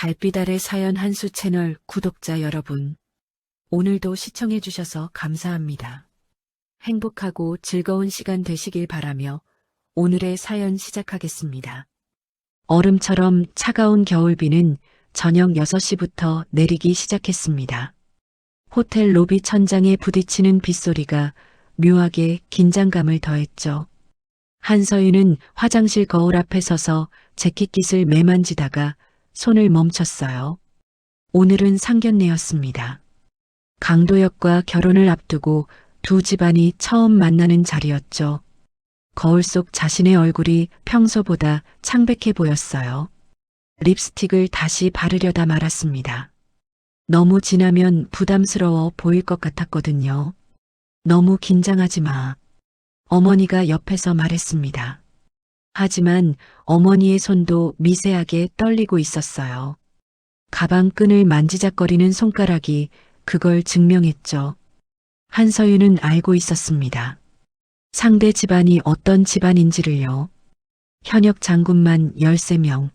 달빛 아래 사연 한수 채널 구독자 여러분, 오늘도 시청해주셔서 감사합니다. 행복하고 즐거운 시간 되시길 바라며 오늘의 사연 시작하겠습니다. 얼음처럼 차가운 겨울비는 저녁 6시부터 내리기 시작했습니다. 호텔 로비 천장에 부딪히는 빗소리가 묘하게 긴장감을 더했죠. 한서윤은 화장실 거울 앞에 서서 재킷깃을 매만지다가 손을 멈췄어요. 오늘은 상견례였습니다. 강도혁과 결혼을 앞두고 두 집안이 처음 만나는 자리였죠. 거울 속 자신의 얼굴이 평소보다 창백해 보였어요. 립스틱을 다시 바르려다 말았습니다. 너무 진하면 부담스러워 보일 것 같았거든요. 너무 긴장하지 마. 어머니가 옆에서 말했습니다. 하지만 어머니의 손도 미세하게 떨리고 있었어요. 가방 끈을 만지작거리는 손가락이 그걸 증명했죠. 한서윤은 알고 있었습니다. 상대 집안이 어떤 집안인지를요. 현역 장군만 13명.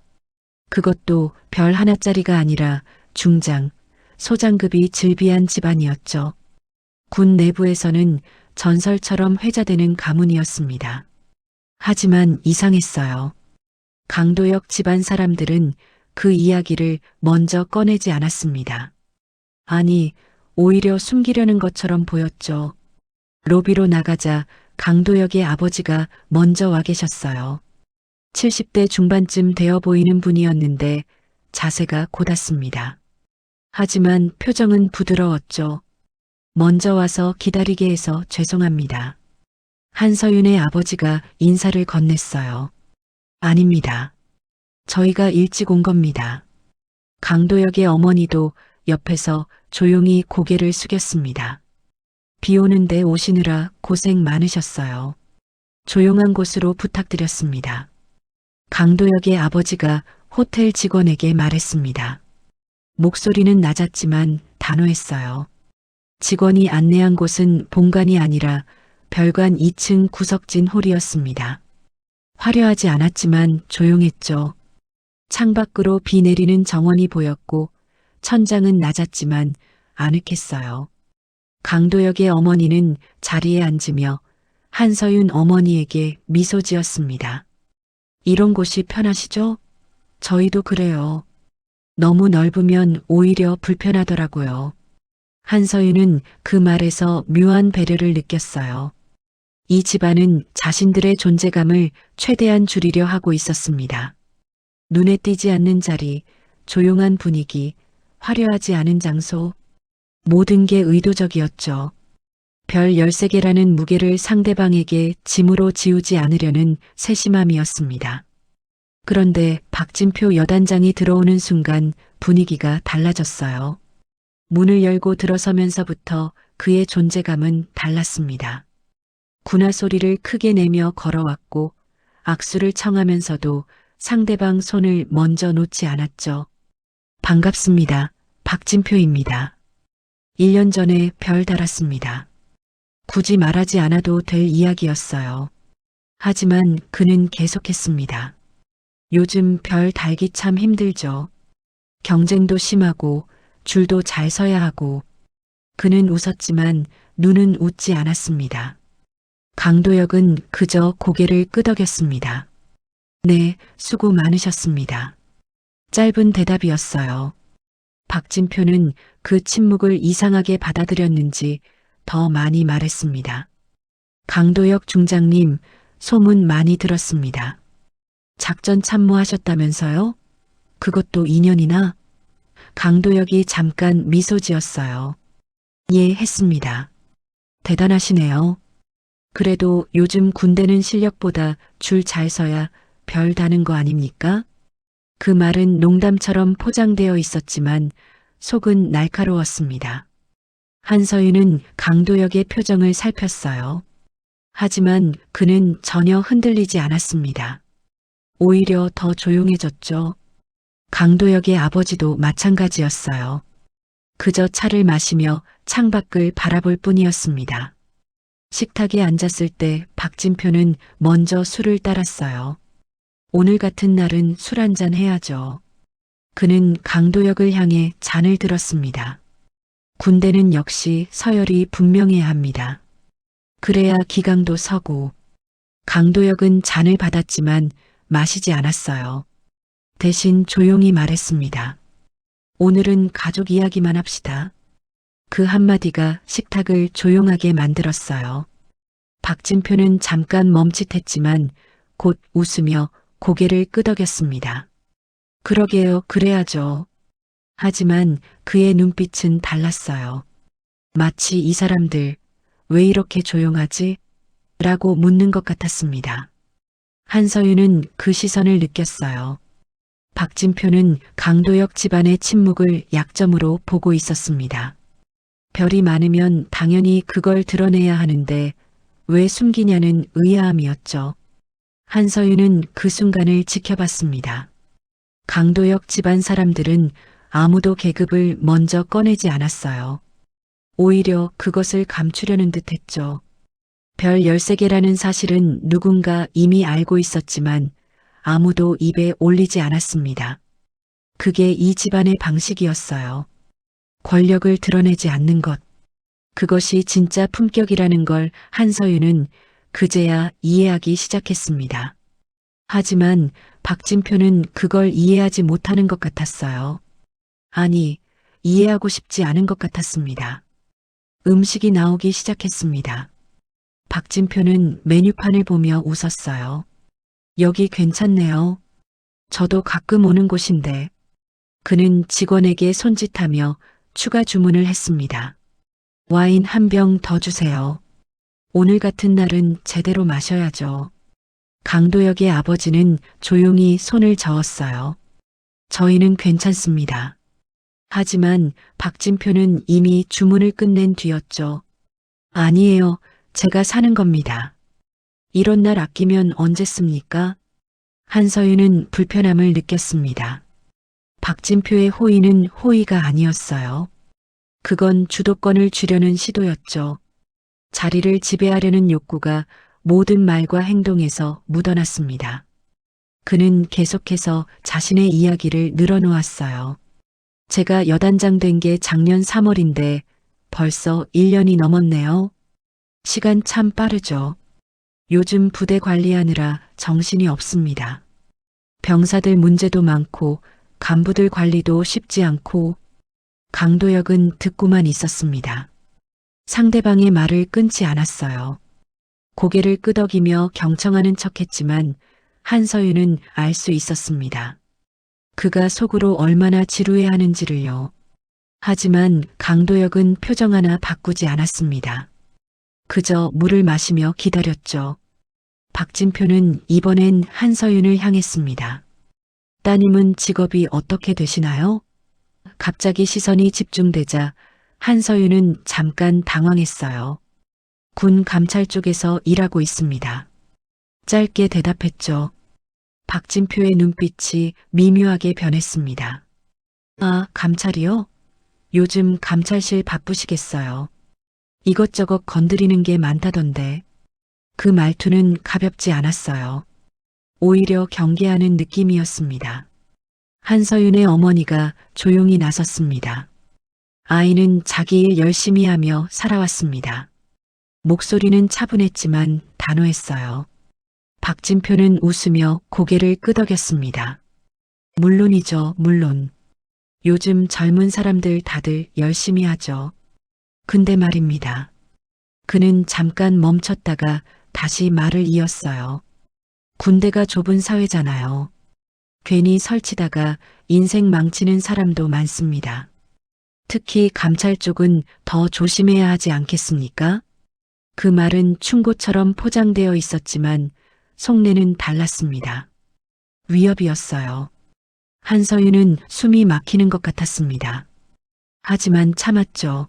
그것도 별 하나짜리가 아니라 중장, 소장급이 즐비한 집안이었죠. 군 내부에서는 전설처럼 회자되는 가문이었습니다. 하지만 이상했어요. 강도혁 집안 사람들은 그 이야기를 먼저 꺼내지 않았습니다. 아니, 오히려 숨기려는 것처럼 보였죠. 로비로 나가자 강도혁의 아버지가 먼저 와 계셨어요. 70대 중반쯤 되어 보이는 분이었는데 자세가 곧았습니다. 하지만 표정은 부드러웠죠. 먼저 와서 기다리게 해서 죄송합니다. 한서윤의 아버지가 인사를 건넸어요. 아닙니다. 저희가 일찍 온 겁니다. 강도혁의 어머니도 옆에서 조용히 고개를 숙였습니다. 비 오는데 오시느라 고생 많으셨어요. 조용한 곳으로 부탁드렸습니다. 강도혁의 아버지가 호텔 직원에게 말했습니다. 목소리는 낮았지만 단호했어요. 직원이 안내한 곳은 본관이 아니라 별관 2층 구석진 홀이었습니다. 화려하지 않았지만 조용했죠. 창밖으로 비 내리는 정원이 보였고 천장은 낮았지만 아늑했어요. 강도혁의 어머니는 자리에 앉으며 한서윤 어머니에게 미소 지었습니다. 이런 곳이 편하시죠? 저희도 그래요. 너무 넓으면 오히려 불편하더라고요. 한서윤은 그 말에서 묘한 배려를 느꼈어요. 이 집안은 자신들의 존재감을 최대한 줄이려 하고 있었습니다. 눈에 띄지 않는 자리, 조용한 분위기, 화려하지 않은 장소, 모든 게 의도적이었죠. 별 13개라는 무게를 상대방에게 짐으로 지우지 않으려는 세심함이었습니다. 그런데 박진표 여단장이 들어오는 순간 분위기가 달라졌어요. 문을 열고 들어서면서부터 그의 존재감은 달랐습니다. 군화 소리를 크게 내며 걸어왔고 악수를 청하면서도 상대방 손을 먼저 놓지 않았죠. 반갑습니다. 박진표입니다. 1년 전에 별 달았습니다. 굳이 말하지 않아도 될 이야기였어요. 하지만 그는 계속했습니다. 요즘 별 달기 참 힘들죠. 경쟁도 심하고 줄도 잘 서야 하고. 그는 웃었지만 눈은 웃지 않았습니다. 강도혁은 그저 고개를 끄덕였습니다. 네, 수고 많으셨습니다. 짧은 대답이었어요. 박진표는 그 침묵을 이상하게 받아들였는지 더 많이 말했습니다. 강도혁 중장님, 소문 많이 들었습니다. 작전 참모하셨다면서요? 그것도 2년이나? 강도혁이 잠깐 미소 지었어요. 예, 했습니다. 대단하시네요. 그래도 요즘 군대는 실력보다 줄 잘 서야 별 다는 거 아닙니까? 그 말은 농담처럼 포장되어 있었지만 속은 날카로웠습니다. 한서윤은 강도혁의 표정을 살폈어요. 하지만 그는 전혀 흔들리지 않았습니다. 오히려 더 조용해졌죠. 강도혁의 아버지도 마찬가지였어요. 그저 차를 마시며 창밖을 바라볼 뿐이었습니다. 식탁에 앉았을 때 박진표는 먼저 술을 따랐어요. 오늘 같은 날은 술 한잔 해야죠. 그는 강도역을 향해 잔을 들었습니다. 군대는 역시 서열이 분명해야 합니다. 그래야 기강도 서고. 강도역은 잔을 받았지만 마시지 않았어요. 대신 조용히 말했습니다. 오늘은 가족 이야기만 합시다. 그 한마디가 식탁을 조용하게 만들었어요. 박진표는 잠깐 멈칫했지만 곧 웃으며 고개를 끄덕였습니다. 그러게요, 그래야죠. 하지만 그의 눈빛은 달랐어요. 마치 이 사람들 왜 이렇게 조용하지? 라고 묻는 것 같았습니다. 한서윤은 그 시선을 느꼈어요. 박진표는 강도역 집안의 침묵을 약점으로 보고 있었습니다. 별이 많으면 당연히 그걸 드러내야 하는데 왜 숨기냐는 의아함이었죠. 한서윤은 그 순간을 지켜봤습니다. 강도역 집안 사람들은 아무도 계급을 먼저 꺼내지 않았어요. 오히려 그것을 감추려는 듯 했죠. 별 13개라는 사실은 누군가 이미 알고 있었지만 아무도 입에 올리지 않았습니다. 그게 이 집안의 방식이었어요. 권력을 드러내지 않는 것. 그것이 진짜 품격이라는 걸 한서윤은 그제야 이해하기 시작했습니다. 하지만 박진표는 그걸 이해하지 못하는 것 같았어요. 아니, 이해하고 싶지 않은 것 같았습니다. 음식이 나오기 시작했습니다. 박진표는 메뉴판을 보며 웃었어요. 여기 괜찮네요. 저도 가끔 오는 곳인데. 그는 직원에게 손짓하며 추가 주문을 했습니다. 와인 한 병 더 주세요. 오늘 같은 날은 제대로 마셔야죠. 강도역의 아버지는 조용히 손을 저었어요. 저희는 괜찮습니다. 하지만 박진표는 이미 주문을 끝낸 뒤였죠. 아니에요. 제가 사는 겁니다. 이런 날 아끼면 언제 씁니까? 한서윤은 불편함을 느꼈습니다. 박진표의 호의는 호의가 아니었어요. 그건 주도권을 쥐려는 시도였죠. 자리를 지배하려는 욕구가 모든 말과 행동에서 묻어났습니다. 그는 계속해서 자신의 이야기를 늘어놓았어요. 제가 여단장 된 게 작년 3월인데 벌써 1년이 넘었네요. 시간 참 빠르죠. 요즘 부대 관리하느라 정신이 없습니다. 병사들 문제도 많고 간부들 관리도 쉽지 않고. 강도역은 듣고만 있었습니다. 상대방의 말을 끊지 않았어요. 고개를 끄덕이며 경청하는 척했지만 한서윤은 알 수 있었습니다. 그가 속으로 얼마나 지루해하는지를요. 하지만 강도역은 표정 하나 바꾸지 않았습니다. 그저 물을 마시며 기다렸죠. 박진표는 이번엔 한서윤을 향했습니다. 따님은 직업이 어떻게 되시나요? 갑자기 시선이 집중되자 한서윤은 잠깐 당황했어요. 군 감찰 쪽에서 일하고 있습니다. 짧게 대답했죠. 박진표의 눈빛이 미묘하게 변했습니다. 아, 감찰이요? 요즘 감찰실 바쁘시겠어요. 이것저것 건드리는 게 많다던데. 그 말투는 가볍지 않았어요. 오히려 경계하는 느낌이었습니다. 한서윤의 어머니가 조용히 나섰습니다. 아이는 자기 일 열심히 하며 살아왔습니다. 목소리는 차분했지만 단호했어요. 박진표는 웃으며 고개를 끄덕였습니다. 물론이죠, 물론. 요즘 젊은 사람들 다들 열심히 하죠. 근데 말입니다. 그는 잠깐 멈췄다가 다시 말을 이었어요. 군대가 좁은 사회잖아요. 괜히 설치다가 인생 망치는 사람도 많습니다. 특히 감찰 쪽은 더 조심해야 하지 않겠습니까? 그 말은 충고처럼 포장되어 있었지만 속내는 달랐습니다. 위협이었어요. 한서윤은 숨이 막히는 것 같았습니다. 하지만 참았죠.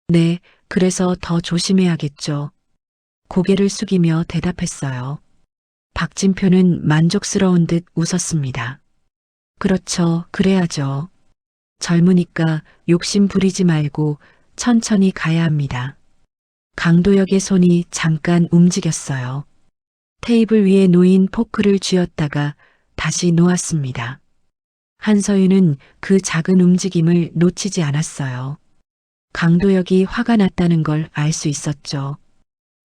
네, 그래서 더 조심해야겠죠. 고개를 숙이며 대답했어요. 박진표는 만족스러운 듯 웃었습니다. 그렇죠, 그래야죠. 젊으니까 욕심 부리지 말고 천천히 가야 합니다. 강도역의 손이 잠깐 움직였어요. 테이블 위에 놓인 포크를 쥐었다가 다시 놓았습니다. 한서윤은 그 작은 움직임을 놓치지 않았어요. 강도혁이 화가 났다는 걸 알 수 있었죠.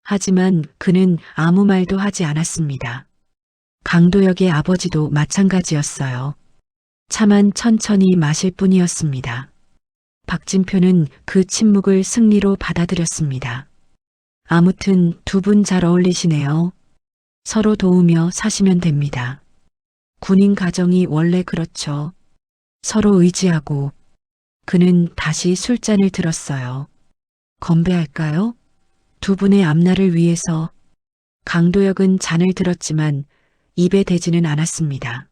하지만 그는 아무 말도 하지 않았습니다. 강도혁의 아버지도 마찬가지였어요. 차만 천천히 마실 뿐이었습니다. 박진표는 그 침묵을 승리로 받아들였습니다. 아무튼 두 분 잘 어울리시네요. 서로 도우며 사시면 됩니다. 군인 가정이 원래 그렇죠. 서로 의지하고. 그는 다시 술잔을 들었어요. 건배할까요? 두 분의 앞날을 위해서. 강도혁은 잔을 들었지만 입에 대지는 않았습니다.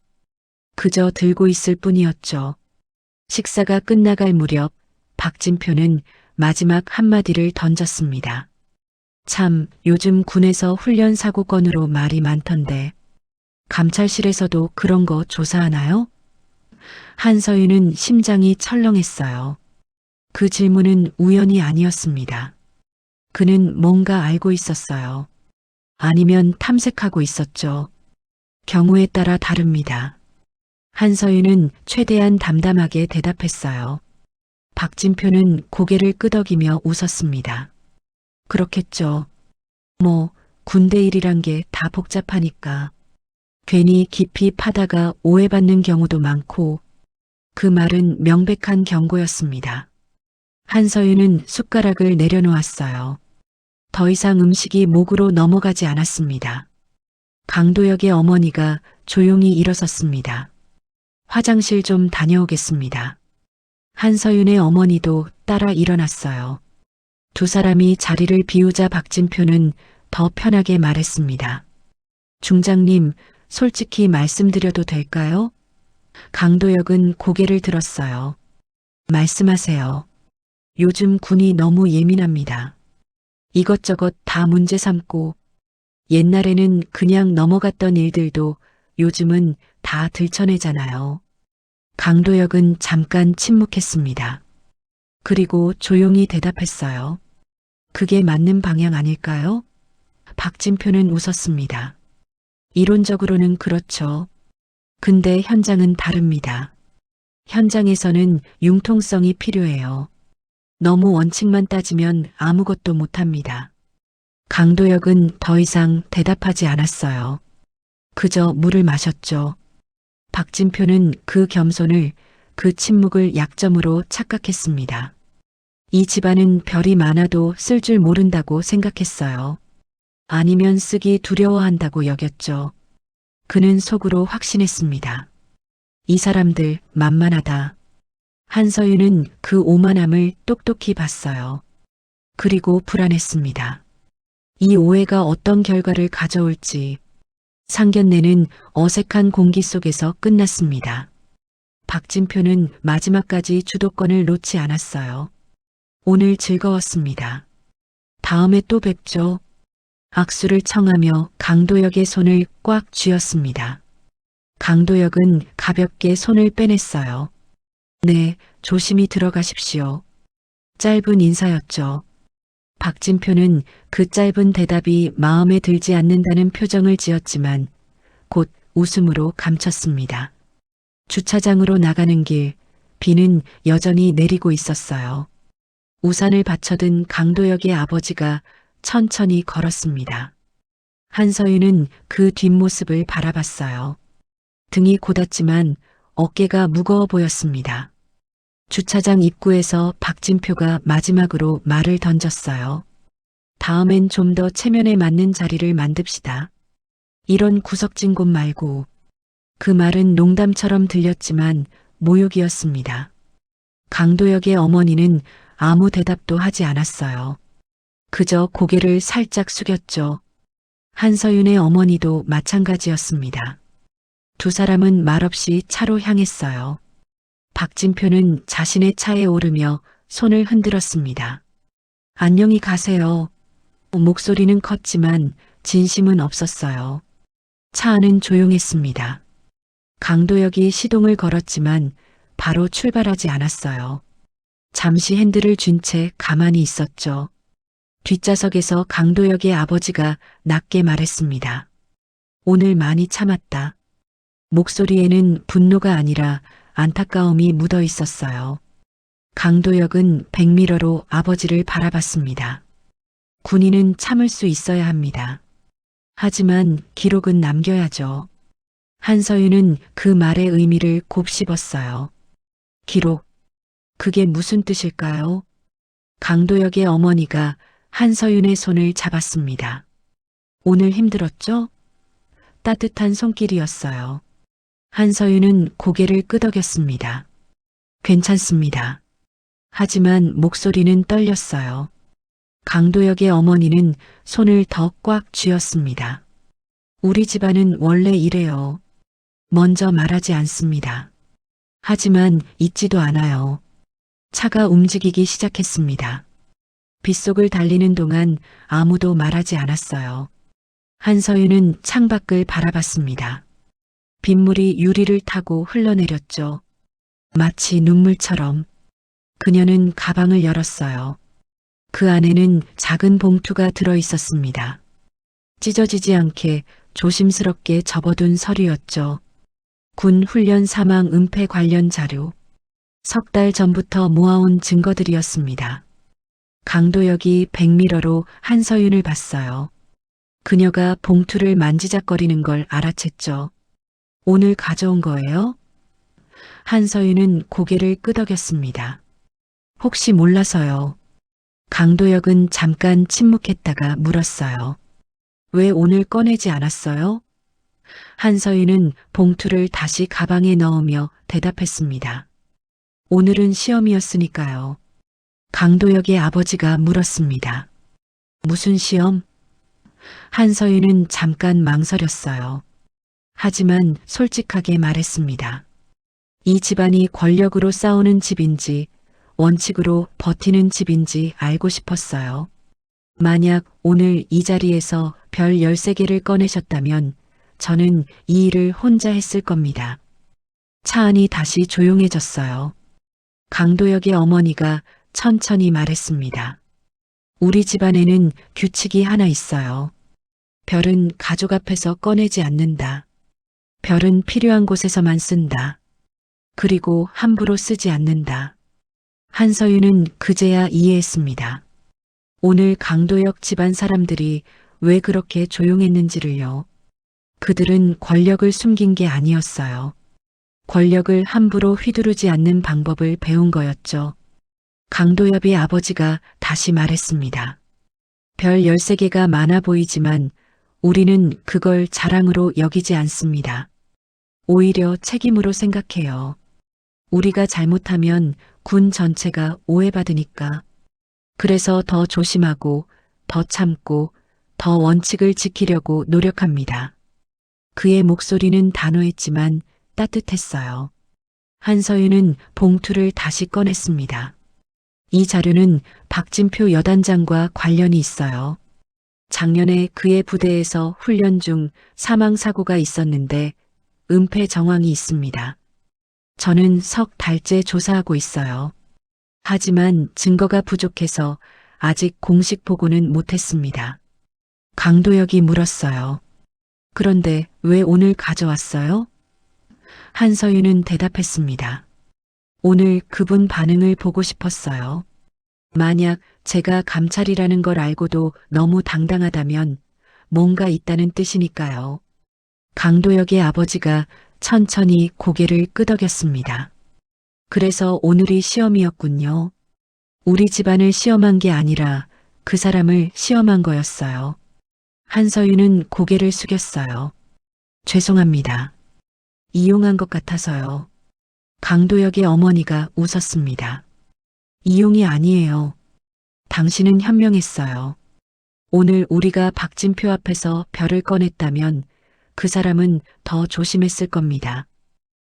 그저 들고 있을 뿐이었죠. 식사가 끝나갈 무렵 박진표는 마지막 한마디를 던졌습니다. 참, 요즘 군에서 훈련 사고 건으로 말이 많던데 감찰실에서도 그런 거 조사하나요? 한서윤은 심장이 철렁했어요. 그 질문은 우연이 아니었습니다. 그는 뭔가 알고 있었어요. 아니면 탐색하고 있었죠. 경우에 따라 다릅니다. 한서윤은 최대한 담담하게 대답했어요. 박진표는 고개를 끄덕이며 웃었습니다. 그렇겠죠. 뭐, 군대 일이란 게 다 복잡하니까. 괜히 깊이 파다가 오해받는 경우도 많고, 그 말은 명백한 경고였습니다. 한서윤은 숟가락을 내려놓았어요. 더 이상 음식이 목으로 넘어가지 않았습니다. 강도혁의 어머니가 조용히 일어섰습니다. 화장실 좀 다녀오겠습니다. 한서윤의 어머니도 따라 일어났어요. 두 사람이 자리를 비우자 박진표는 더 편하게 말했습니다. 중장님, 솔직히 말씀드려도 될까요? 강도혁은 고개를 들었어요. 말씀하세요. 요즘 군이 너무 예민합니다. 이것저것 다 문제 삼고 옛날에는 그냥 넘어갔던 일들도 요즘은 다 들춰내잖아요. 강도혁은 잠깐 침묵했습니다. 그리고 조용히 대답했어요. 그게 맞는 방향 아닐까요? 박진표는 웃었습니다. 이론적으로는 그렇죠. 근데 현장은 다릅니다. 현장에서는 융통성이 필요해요. 너무 원칙만 따지면 아무것도 못합니다. 강도혁은 더 이상 대답하지 않았어요. 그저 물을 마셨죠. 박진표는 그 겸손을, 그 침묵을 약점으로 착각했습니다. 이 집안은 별이 많아도 쓸 줄 모른다고 생각했어요. 아니면 쓰기 두려워한다고 여겼죠. 그는 속으로 확신했습니다. 이 사람들 만만하다. 한서윤은 그 오만함을 똑똑히 봤어요. 그리고 불안했습니다. 이 오해가 어떤 결과를 가져올지. 상견례는 어색한 공기 속에서 끝났습니다. 박진표는 마지막까지 주도권을 놓지 않았어요. 오늘 즐거웠습니다. 다음에 또 뵙죠. 악수를 청하며 강도혁의 손을 꽉 쥐었습니다. 강도혁은 가볍게 손을 빼냈어요. 네, 조심히 들어가십시오. 짧은 인사였죠. 박진표는 그 짧은 대답이 마음에 들지 않는다는 표정을 지었지만 곧 웃음으로 감췄습니다. 주차장으로 나가는 길, 비는 여전히 내리고 있었어요. 우산을 받쳐든 강도혁의 아버지가 천천히 걸었습니다. 한서윤은 그 뒷모습을 바라봤어요. 등이 곧았지만 어깨가 무거워 보였습니다. 주차장 입구에서 박진표가 마지막으로 말을 던졌어요. 다음엔 좀 더 체면에 맞는 자리를 만듭시다. 이런 구석진 곳 말고. 그 말은 농담처럼 들렸지만 모욕이었습니다. 강도혁의 어머니는 아무 대답도 하지 않았어요. 그저 고개를 살짝 숙였죠. 한서윤의 어머니도 마찬가지였습니다. 두 사람은 말없이 차로 향했어요. 박진표는 자신의 차에 오르며 손을 흔들었습니다. 안녕히 가세요. 목소리는 컸지만 진심은 없었어요. 차 안은 조용했습니다. 강도혁이 시동을 걸었지만 바로 출발하지 않았어요. 잠시 핸들을 쥔 채 가만히 있었죠. 뒷좌석에서 강도혁의 아버지가 낮게 말했습니다. 오늘 많이 참았다. 목소리에는 분노가 아니라 안타까움이 묻어 있었어요. 강도혁은 백미러로 아버지를 바라봤습니다. 군인은 참을 수 있어야 합니다. 하지만 기록은 남겨야죠. 한서윤은 그 말의 의미를 곱씹었어요. 기록, 그게 무슨 뜻일까요? 강도혁의 어머니가 한서윤의 손을 잡았습니다. 오늘 힘들었죠? 따뜻한 손길이었어요. 한서윤은 고개를 끄덕였습니다. 괜찮습니다. 하지만 목소리는 떨렸어요. 강도혁의 어머니는 손을 더 꽉 쥐었습니다. 우리 집안은 원래 이래요. 먼저 말하지 않습니다. 하지만 잊지도 않아요. 차가 움직이기 시작했습니다. 빗속을 달리는 동안 아무도 말하지 않았어요. 한서윤은 창밖을 바라봤습니다. 빗물이 유리를 타고 흘러내렸죠. 마치 눈물처럼. 그녀는 가방을 열었어요. 그 안에는 작은 봉투가 들어 있었습니다. 찢어지지 않게 조심스럽게 접어둔 서류였죠. 군 훈련 사망 은폐 관련 자료. 석 달 전부터 모아온 증거들이었습니다. 강도혁이 백미러로 한서윤을 봤어요. 그녀가 봉투를 만지작거리는 걸 알아챘죠. 오늘 가져온 거예요? 한서윤은 고개를 끄덕였습니다. 혹시 몰라서요. 강도혁은 잠깐 침묵했다가 물었어요. 왜 오늘 꺼내지 않았어요? 한서윤은 봉투를 다시 가방에 넣으며 대답했습니다. 오늘은 시험이었으니까요. 강도혁의 아버지가 물었습니다. 무슨 시험? 한서윤은 잠깐 망설였어요. 하지만 솔직하게 말했습니다. 이 집안이 권력으로 싸우는 집인지 원칙으로 버티는 집인지 알고 싶었어요. 만약 오늘 이 자리에서 별 13개를 꺼내셨다면 저는 이 일을 혼자 했을 겁니다. 차 안이 다시 조용해졌어요. 강도혁의 어머니가 천천히 말했습니다. 우리 집안에는 규칙이 하나 있어요. 별은 가족 앞에서 꺼내지 않는다. 별은 필요한 곳에서만 쓴다. 그리고 함부로 쓰지 않는다. 한서윤은 그제야 이해했습니다. 오늘 강도혁 집안 사람들이 왜 그렇게 조용했는지를요. 그들은 권력을 숨긴 게 아니었어요. 권력을 함부로 휘두르지 않는 방법을 배운 거였죠. 강도엽의 아버지가 다시 말했습니다. 별 13개가 많아 보이지만 우리는 그걸 자랑으로 여기지 않습니다. 오히려 책임으로 생각해요. 우리가 잘못하면 군 전체가 오해받으니까. 그래서 더 조심하고 더 참고 더 원칙을 지키려고 노력합니다. 그의 목소리는 단호했지만 따뜻했어요. 한서윤은 봉투를 다시 꺼냈습니다. 이 자료는 박진표 여단장과 관련이 있어요. 작년에 그의 부대에서 훈련 중 사망사고가 있었는데 은폐 정황이 있습니다. 저는 석 달째 조사하고 있어요. 하지만 증거가 부족해서 아직 공식 보고는 못했습니다. 강도혁이 물었어요. 그런데 왜 오늘 가져왔어요? 한서윤은 대답했습니다. 오늘 그분 반응을 보고 싶었어요. 만약 제가 감찰이라는 걸 알고도 너무 당당하다면 뭔가 있다는 뜻이니까요. 강도혁의 아버지가 천천히 고개를 끄덕였습니다. 그래서 오늘이 시험이었군요. 우리 집안을 시험한 게 아니라 그 사람을 시험한 거였어요. 한서윤은 고개를 숙였어요. 죄송합니다. 이용한 것 같아서요. 강도혁의 어머니가 웃었습니다. 이용이 아니에요. 당신은 현명했어요. 오늘 우리가 박진표 앞에서 별을 꺼냈다면 그 사람은 더 조심했을 겁니다.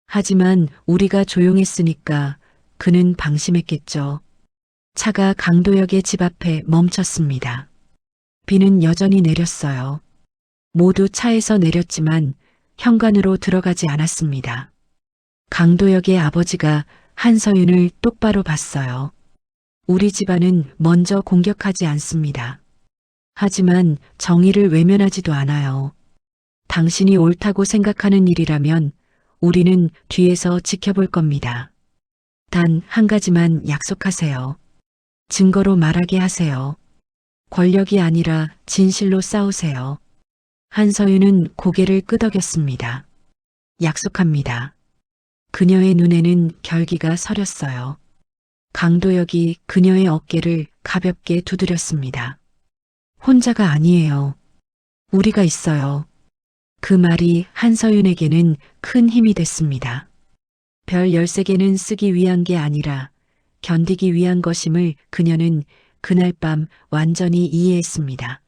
하지만 우리가 조용했으니까 그는 방심했겠죠. 차가 강도혁의 집 앞에 멈췄습니다. 비는 여전히 내렸어요. 모두 차에서 내렸지만 현관으로 들어가지 않았습니다. 강도혁의 아버지가 한서윤을 똑바로 봤어요. 우리 집안은 먼저 공격하지 않습니다. 하지만 정의를 외면하지도 않아요. 당신이 옳다고 생각하는 일이라면 우리는 뒤에서 지켜볼 겁니다. 단 한 가지만 약속하세요. 증거로 말하게 하세요. 권력이 아니라 진실로 싸우세요. 한서윤은 고개를 끄덕였습니다. 약속합니다. 그녀의 눈에는 결기가 서렸어요. 강도혁이 그녀의 어깨를 가볍게 두드렸습니다. 혼자가 아니에요. 우리가 있어요. 그 말이 한서윤에게는 큰 힘이 됐습니다. 별 13개는 쓰기 위한 게 아니라 견디기 위한 것임을 그녀는 그날 밤 완전히 이해했습니다.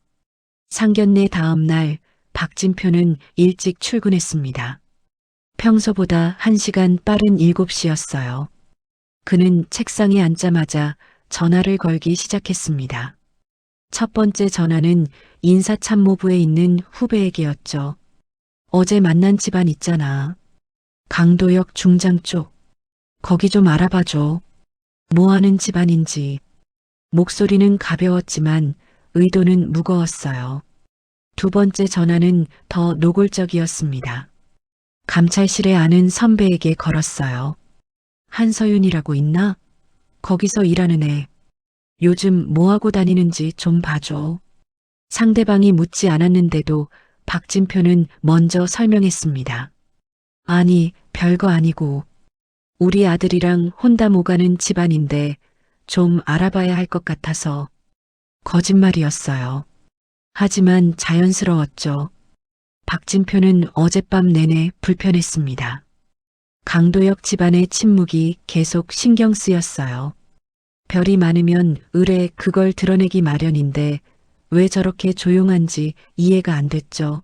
상견례 다음 날 박진표는 일찍 출근했습니다. 평소보다 1시간 빠른 7시였어요. 그는 책상에 앉자마자 전화를 걸기 시작했습니다. 첫 번째 전화는 인사참모부에 있는 후배에게였죠. 어제 만난 집안 있잖아. 강도역 중장 쪽. 거기 좀 알아봐줘. 뭐 하는 집안인지. 목소리는 가벼웠지만 의도는 무거웠어요. 두 번째 전화는 더 노골적이었습니다. 감찰실에 아는 선배에게 걸었어요. 한서윤이라고 있나? 거기서 일하는 애. 요즘 뭐하고 다니는지 좀 봐줘. 상대방이 묻지 않았는데도 박진표는 먼저 설명했습니다. 아니, 별거 아니고. 우리 아들이랑 혼담 오가는 집안인데 좀 알아봐야 할 것 같아서. 거짓말이었어요. 하지만 자연스러웠죠. 박진표는 어젯밤 내내 불편했습니다. 강도혁 집안의 침묵이 계속 신경 쓰였어요. 별이 많으면 을에 그걸 드러내기 마련인데 왜 저렇게 조용한지 이해가 안 됐죠.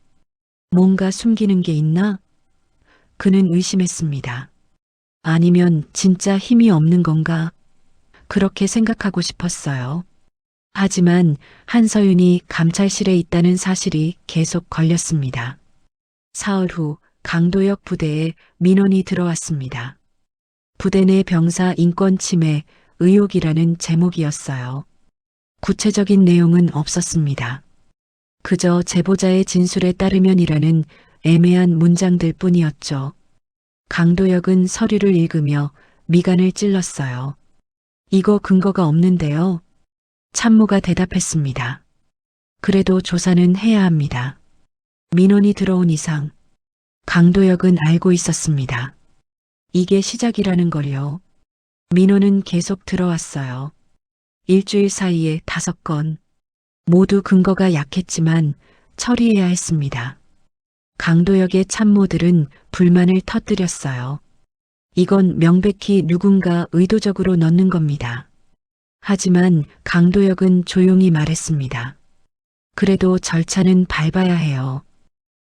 뭔가 숨기는 게 있나? 그는 의심했습니다. 아니면 진짜 힘이 없는 건가? 그렇게 생각하고 싶었어요. 하지만 한서윤이 감찰실에 있다는 사실이 계속 걸렸습니다. 사흘 후 강도혁 부대에 민원이 들어왔습니다. 부대 내 병사 인권 침해 의혹이라는 제목이었어요. 구체적인 내용은 없었습니다. 그저 제보자의 진술에 따르면이라는 애매한 문장들 뿐이었죠. 강도혁은 서류를 읽으며 미간을 찔렀어요. 이거 근거가 없는데요. 참모가 대답했습니다. 그래도 조사는 해야 합니다. 민원이 들어온 이상 강도혁은 알고 있었습니다. 이게 시작이라는 걸요. 민원은 계속 들어왔어요. 일주일 사이에 5건. 모두 근거가 약했지만 처리해야 했습니다. 강도혁의 참모들은 불만을 터뜨렸어요. 이건 명백히 누군가 의도적으로 넣는 겁니다. 하지만 강도혁은 조용히 말했습니다. 그래도 절차는 밟아야 해요.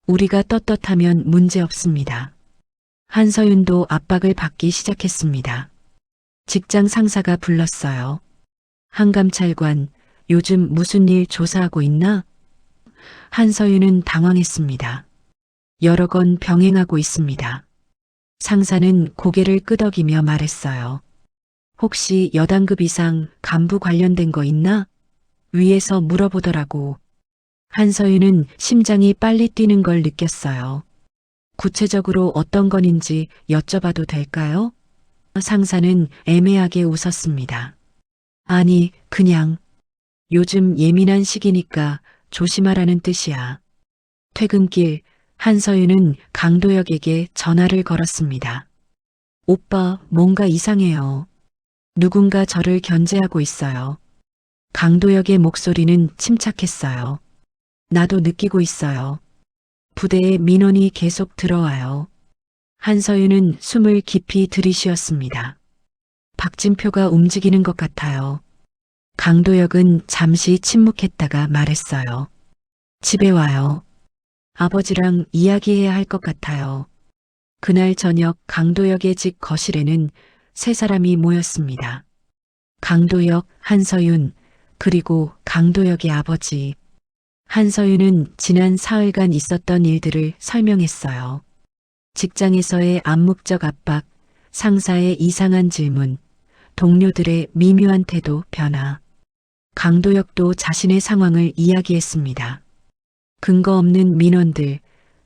우리가 떳떳하면 문제 없습니다. 한서윤도 압박을 받기 시작했습니다. 직장 상사가 불렀어요. 한감찰관, 요즘 무슨 일 조사하고 있나? 한서윤은 당황했습니다. 여러 건 병행하고 있습니다. 상사는 고개를 끄덕이며 말했어요. 혹시 여단급 이상 간부 관련된 거 있나? 위에서 물어보더라고. 한서윤은 심장이 빨리 뛰는 걸 느꼈어요. 구체적으로 어떤 건인지 여쭤봐도 될까요? 상사는 애매하게 웃었습니다. 아니, 그냥 요즘 예민한 시기니까 조심하라는 뜻이야. 퇴근길 한서윤은 강도혁에게 전화를 걸었습니다. 오빠, 뭔가 이상해요. 누군가 저를 견제하고 있어요. 강도혁의 목소리는 침착했어요. 나도 느끼고 있어요. 부대에 민원이 계속 들어와요. 한서윤은 숨을 깊이 들이쉬었습니다. 박진표가 움직이는 것 같아요. 강도혁은 잠시 침묵했다가 말했어요. 집에 와요. 아버지랑 이야기해야 할 것 같아요. 그날 저녁 강도혁의 집 거실에는 3사람이 모였습니다. 강도혁, 한서윤, 그리고 강도혁의 아버지. 한서윤은 지난 사흘간 있었던 일들을 설명했어요. 직장에서의 암묵적 압박, 상사의 이상한 질문, 동료들의 미묘한 태도 변화. 강도혁도 자신의 상황을 이야기했습니다. 근거 없는 민원들,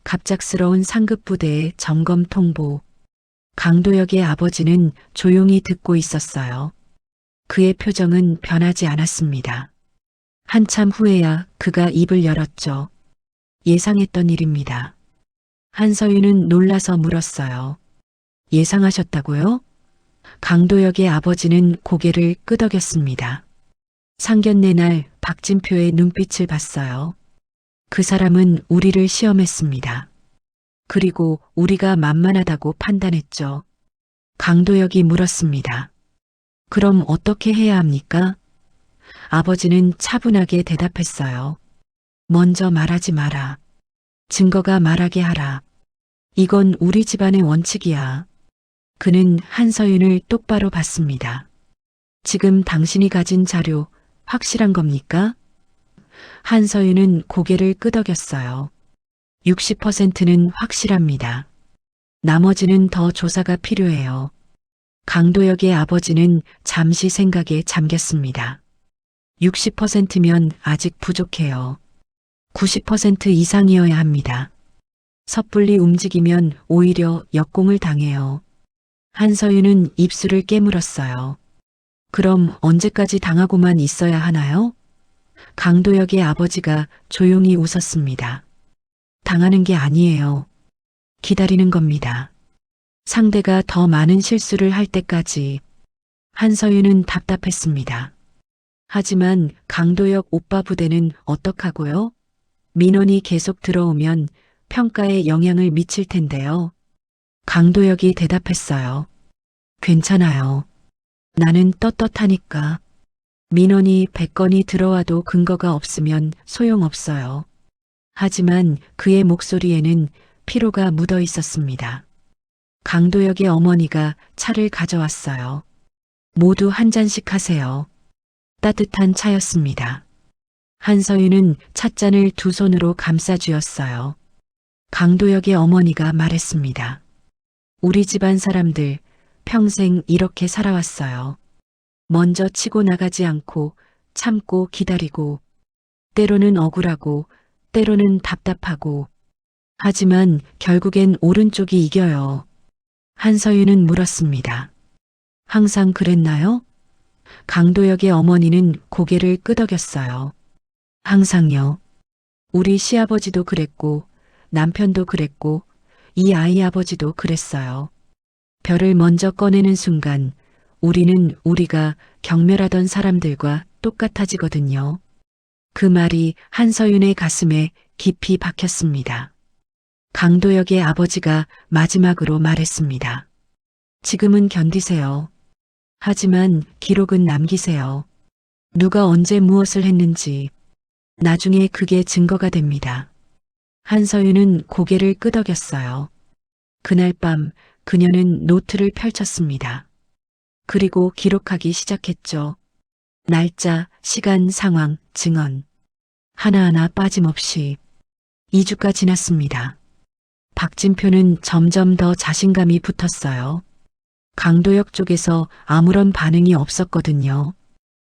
갑작스러운 상급부대의 점검 통보. 강도혁의 아버지는 조용히 듣고 있었어요. 그의 표정은 변하지 않았습니다. 한참 후에야 그가 입을 열었죠. 예상했던 일입니다. 한서윤은 놀라서 물었어요. 예상하셨다고요? 강도혁의 아버지는 고개를 끄덕였습니다. 상견례 날 박진표의 눈빛을 봤어요. 그 사람은 우리를 시험했습니다. 그리고 우리가 만만하다고 판단했죠. 강도혁이 물었습니다. 그럼 어떻게 해야 합니까? 아버지는 차분하게 대답했어요. 먼저 말하지 마라. 증거가 말하게 하라. 이건 우리 집안의 원칙이야. 그는 한서윤을 똑바로 봤습니다. 지금 당신이 가진 자료 확실한 겁니까? 한서윤은 고개를 끄덕였어요. 60%는 확실합니다. 나머지는 더 조사가 필요해요. 강도혁의 아버지는 잠시 생각에 잠겼습니다. 60%면 아직 부족해요. 90% 이상이어야 합니다. 섣불리 움직이면 오히려 역공을 당해요. 한서윤은 입술을 깨물었어요. 그럼 언제까지 당하고만 있어야 하나요? 강도혁의 아버지가 조용히 웃었습니다. 당하는 게 아니에요. 기다리는 겁니다. 상대가 더 많은 실수를 할 때까지. 한서윤은 답답했습니다. 하지만 강도혁 오빠 부대는 어떡하고요? 민원이 계속 들어오면 평가에 영향을 미칠 텐데요. 강도혁이 대답했어요. 괜찮아요. 나는 떳떳하니까. 민원이 100건이 들어와도 근거가 없으면 소용없어요. 하지만 그의 목소리에는 피로가 묻어 있었습니다. 강도혁의 어머니가 차를 가져왔어요. 모두 한 잔씩 하세요. 따뜻한 차였습니다. 한서윤은 찻잔을 두 손으로 감싸 쥐었어요. 강도혁의 어머니가 말했습니다. 우리 집안 사람들 평생 이렇게 살아왔어요. 먼저 치고 나가지 않고 참고 기다리고 때로는 억울하고 때로는 답답하고 하지만 결국엔 오른쪽이 이겨요. 한서윤은 물었습니다. 항상 그랬나요? 강도혁의 어머니는 고개를 끄덕였어요. 항상요. 우리 시아버지도 그랬고 남편도 그랬고 이 아이 아버지도 그랬어요. 별을 먼저 꺼내는 순간 우리는 우리가 경멸하던 사람들과 똑같아지거든요. 그 말이 한서윤의 가슴에 깊이 박혔습니다. 강도혁의 아버지가 마지막으로 말했습니다. 지금은 견디세요. 하지만 기록은 남기세요. 누가 언제 무엇을 했는지. 나중에 그게 증거가 됩니다. 한서윤은 고개를 끄덕였어요. 그날 밤 그녀는 노트를 펼쳤습니다. 그리고 기록하기 시작했죠. 날짜, 시간, 상황, 증언. 하나하나 빠짐없이. 2주가 지났습니다. 박진표는 점점 더 자신감이 붙었어요. 강도혁 쪽에서 아무런 반응이 없었거든요.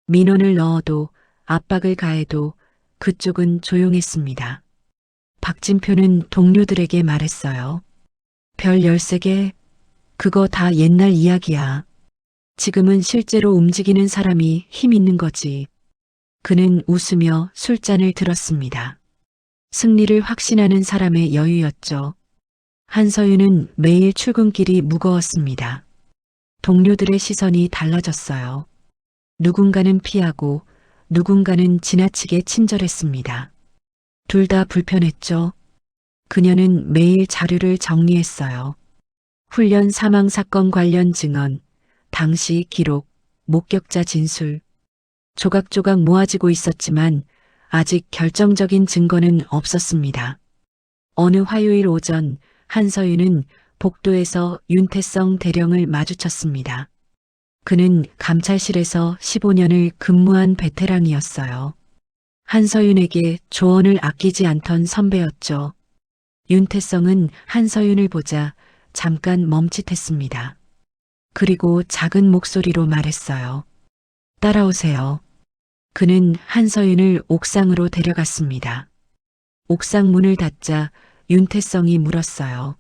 민원을 넣어도 압박을 가해도 그쪽은 조용했습니다. 박진표는 동료들에게 말했어요. 별 13개? 그거 다 옛날 이야기야. 지금은 실제로 움직이는 사람이 힘 있는 거지. 그는 웃으며 술잔을 들었습니다. 승리를 확신하는 사람의 여유였죠. 한서윤은 매일 출근길이 무거웠습니다. 동료들의 시선이 달라졌어요. 누군가는 피하고 누군가는 지나치게 친절했습니다. 둘 다 불편했죠. 그녀는 매일 자료를 정리했어요. 훈련 사망 사건 관련 증언, 당시 기록, 목격자 진술. 조각조각 모아지고 있었지만 아직 결정적인 증거는 없었습니다. 어느 화요일 오전 한서윤은 복도에서 윤태성 대령을 마주쳤습니다. 그는 감찰실에서 15년을 근무한 베테랑이었어요. 한서윤에게 조언을 아끼지 않던 선배였죠. 윤태성은 한서윤을 보자 잠깐 멈칫했습니다. 그리고 작은 목소리로 말했어요. 따라오세요. 그는 한서윤을 옥상으로 데려갔습니다. 옥상 문을 닫자 윤태성이 물었어요.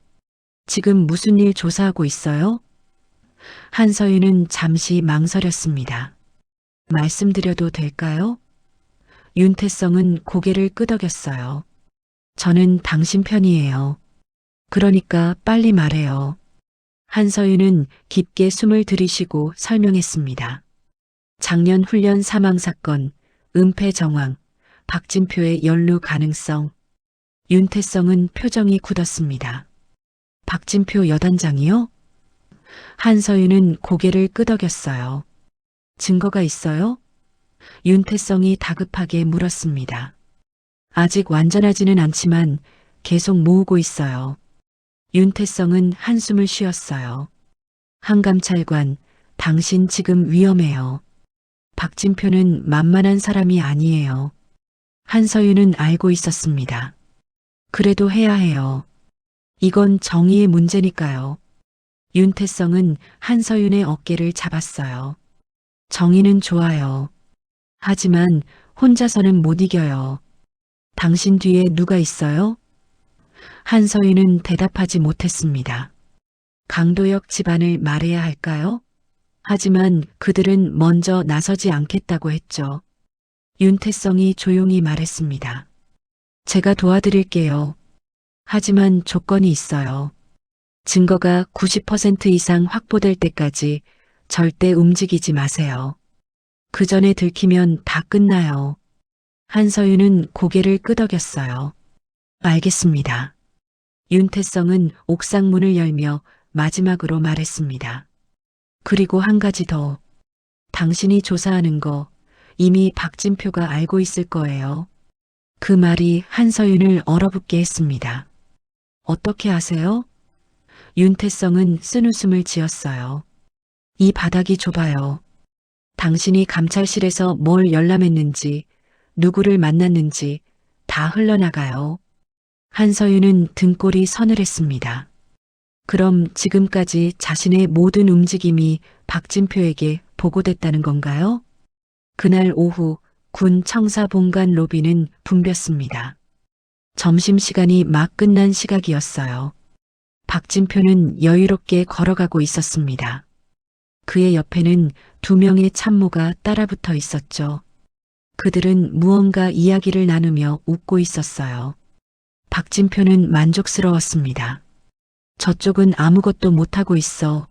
지금 무슨 일 조사하고 있어요? 한서윤은 잠시 망설였습니다. 말씀드려도 될까요? 윤태성은 고개를 끄덕였어요. 저는 당신 편이에요. 그러니까 빨리 말해요. 한서윤은 깊게 숨을 들이쉬고 설명했습니다. 작년 훈련 사망 사건, 은폐 정황, 박진표의 연루 가능성. 윤태성은 표정이 굳었습니다. 박진표 여단장이요? 한서윤은 고개를 끄덕였어요. 증거가 있어요? 윤태성이 다급하게 물었습니다. 아직 완전하지는 않지만 계속 모으고 있어요. 윤태성은 한숨을 쉬었어요. 한감찰관, 당신 지금 위험해요. 박진표는 만만한 사람이 아니에요. 한서윤은 알고 있었습니다. 그래도 해야 해요. 이건 정의의 문제니까요. 윤태성은 한서윤의 어깨를 잡았어요. 정의는 좋아요. 하지만 혼자서는 못 이겨요. 당신 뒤에 누가 있어요? 한서윤은 대답하지 못했습니다. 강도역 집안을 말해야 할까요? 하지만 그들은 먼저 나서지 않겠다고 했죠. 윤태성이 조용히 말했습니다. 제가 도와드릴게요. 하지만 조건이 있어요. 증거가 90% 이상 확보될 때까지 절대 움직이지 마세요. 그 전에 들키면 다 끝나요. 한서윤은 고개를 끄덕였어요. 알겠습니다. 윤태성은 옥상 문을 열며 마지막으로 말했습니다. 그리고 한 가지 더. 당신이 조사하는 거 이미 박진표가 알고 있을 거예요. 그 말이 한서윤을 얼어붙게 했습니다. 어떻게 아세요? 윤태성은 쓴웃음을 지었어요. 이 바닥이 좁아요. 당신이 감찰실에서 뭘 열람했는지, 누구를 만났는지 다 흘러나가요. 한서윤은 등골이 서늘했습니다. 그럼 지금까지 자신의 모든 움직임이 박진표에게 보고됐다는 건가요? 그날 오후 군 청사 본관 로비는 붐볐습니다. 점심시간이 막 끝난 시각이었어요. 박진표는 여유롭게 걸어가고 있었습니다. 그의 옆에는 2명의 참모가 따라붙어 있었죠. 그들은 무언가 이야기를 나누며 웃고 있었어요. 박진표는 만족스러웠습니다. 저쪽은 아무것도 못하고 있어.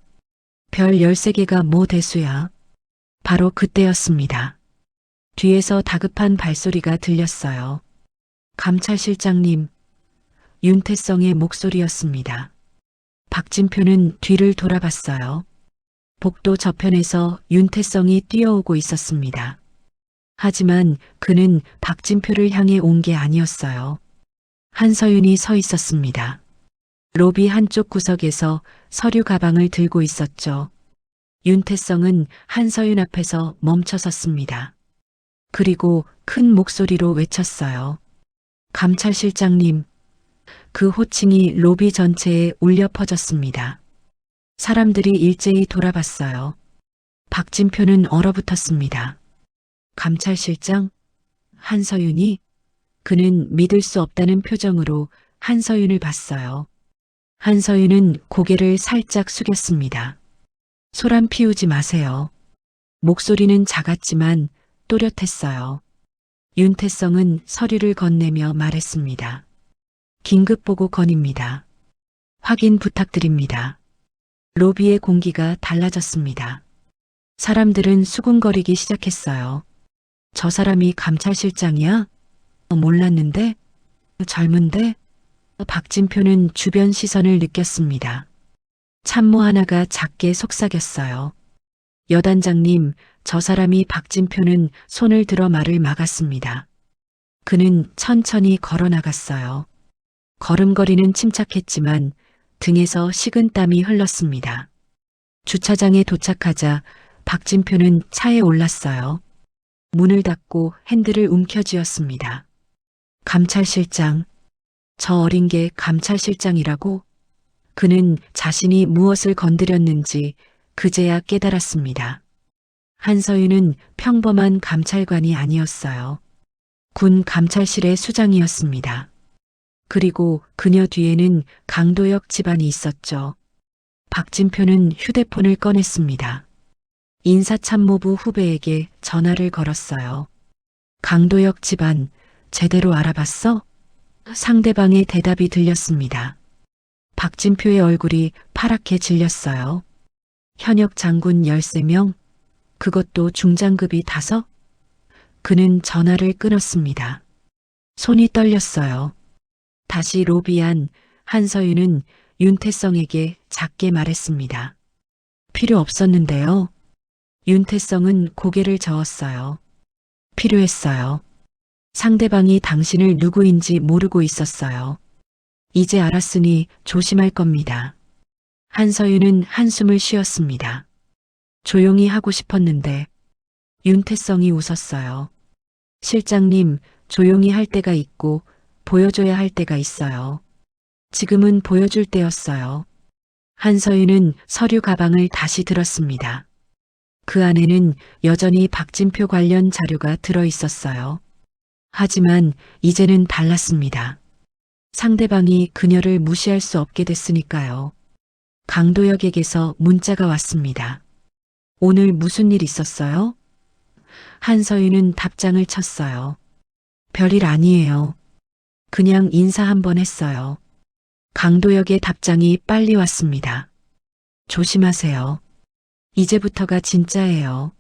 별 13개가 뭐 대수야. 바로 그때였습니다. 뒤에서 다급한 발소리가 들렸어요. 감찰실장님. 윤태성의 목소리였습니다. 박진표는 뒤를 돌아봤어요. 복도 저편에서 윤태성이 뛰어오고 있었습니다. 하지만 그는 박진표를 향해 온 게 아니었어요. 한서윤이 서 있었습니다. 로비 한쪽 구석에서 서류 가방을 들고 있었죠. 윤태성은 한서윤 앞에서 멈춰섰습니다. 그리고 큰 목소리로 외쳤어요. 감찰실장님. 그 호칭이 로비 전체에 울려 퍼졌습니다. 사람들이 일제히 돌아봤어요. 박진표는 얼어붙었습니다. 감찰실장? 한서윤이? 그는 믿을 수 없다는 표정으로 한서윤을 봤어요. 한서윤은 고개를 살짝 숙였습니다. 소란 피우지 마세요. 목소리는 작았지만 또렷했어요. 윤태성은 서류를 건네며 말했습니다. 긴급보고 건입니다. 확인 부탁드립니다. 로비의 공기가 달라졌습니다. 사람들은 수군거리기 시작했어요. 저 사람이 감찰실장이야? 몰랐는데? 젊은데? 박진표는 주변 시선을 느꼈습니다. 참모 하나가 작게 속삭였어요. 여단장님, 저 사람이 박진표는 손을 들어 말을 막았습니다. 그는 천천히 걸어 나갔어요. 걸음걸이는 침착했지만 등에서 식은땀이 흘렀습니다. 주차장에 도착하자 박진표는 차에 올랐어요. 문을 닫고 핸들을 움켜쥐었습니다. 감찰실장. 저 어린 게 감찰실장이라고? 그는 자신이 무엇을 건드렸는지 그제야 깨달았습니다. 한서윤은 평범한 감찰관이 아니었어요. 군 감찰실의 수장이었습니다. 그리고 그녀 뒤에는 강도혁 집안이 있었죠. 박진표는 휴대폰을 꺼냈습니다. 인사참모부 후배에게 전화를 걸었어요. 강도혁 집안 제대로 알아봤어? 상대방의 대답이 들렸습니다. 박진표의 얼굴이 파랗게 질렸어요. 현역 장군 13명? 그것도 중장급이 5? 그는 전화를 끊었습니다. 손이 떨렸어요. 다시 로비한 한서윤은 윤태성에게 작게 말했습니다. 필요 없었는데요. 윤태성은 고개를 저었어요. 필요했어요. 상대방이 당신을 누구인지 모르고 있었어요. 이제 알았으니 조심할 겁니다. 한서윤은 한숨을 쉬었습니다. 조용히 하고 싶었는데 윤태성이 웃었어요. 실장님, 조용히 할 때가 있고 보여줘야 할 때가 있어요. 지금은 보여줄 때였어요. 한서윤은 서류 가방을 다시 들었습니다. 그 안에는 여전히 박진표 관련 자료가 들어 있었어요. 하지만 이제는 달랐습니다. 상대방이 그녀를 무시할 수 없게 됐으니까요. 강도혁에게서 문자가 왔습니다. 오늘 무슨 일 있었어요? 한서윤은 답장을 쳤어요. 별일 아니에요. 그냥 인사 한번 했어요. 강도혁의 답장이 빨리 왔습니다. 조심하세요. 이제부터가 진짜예요.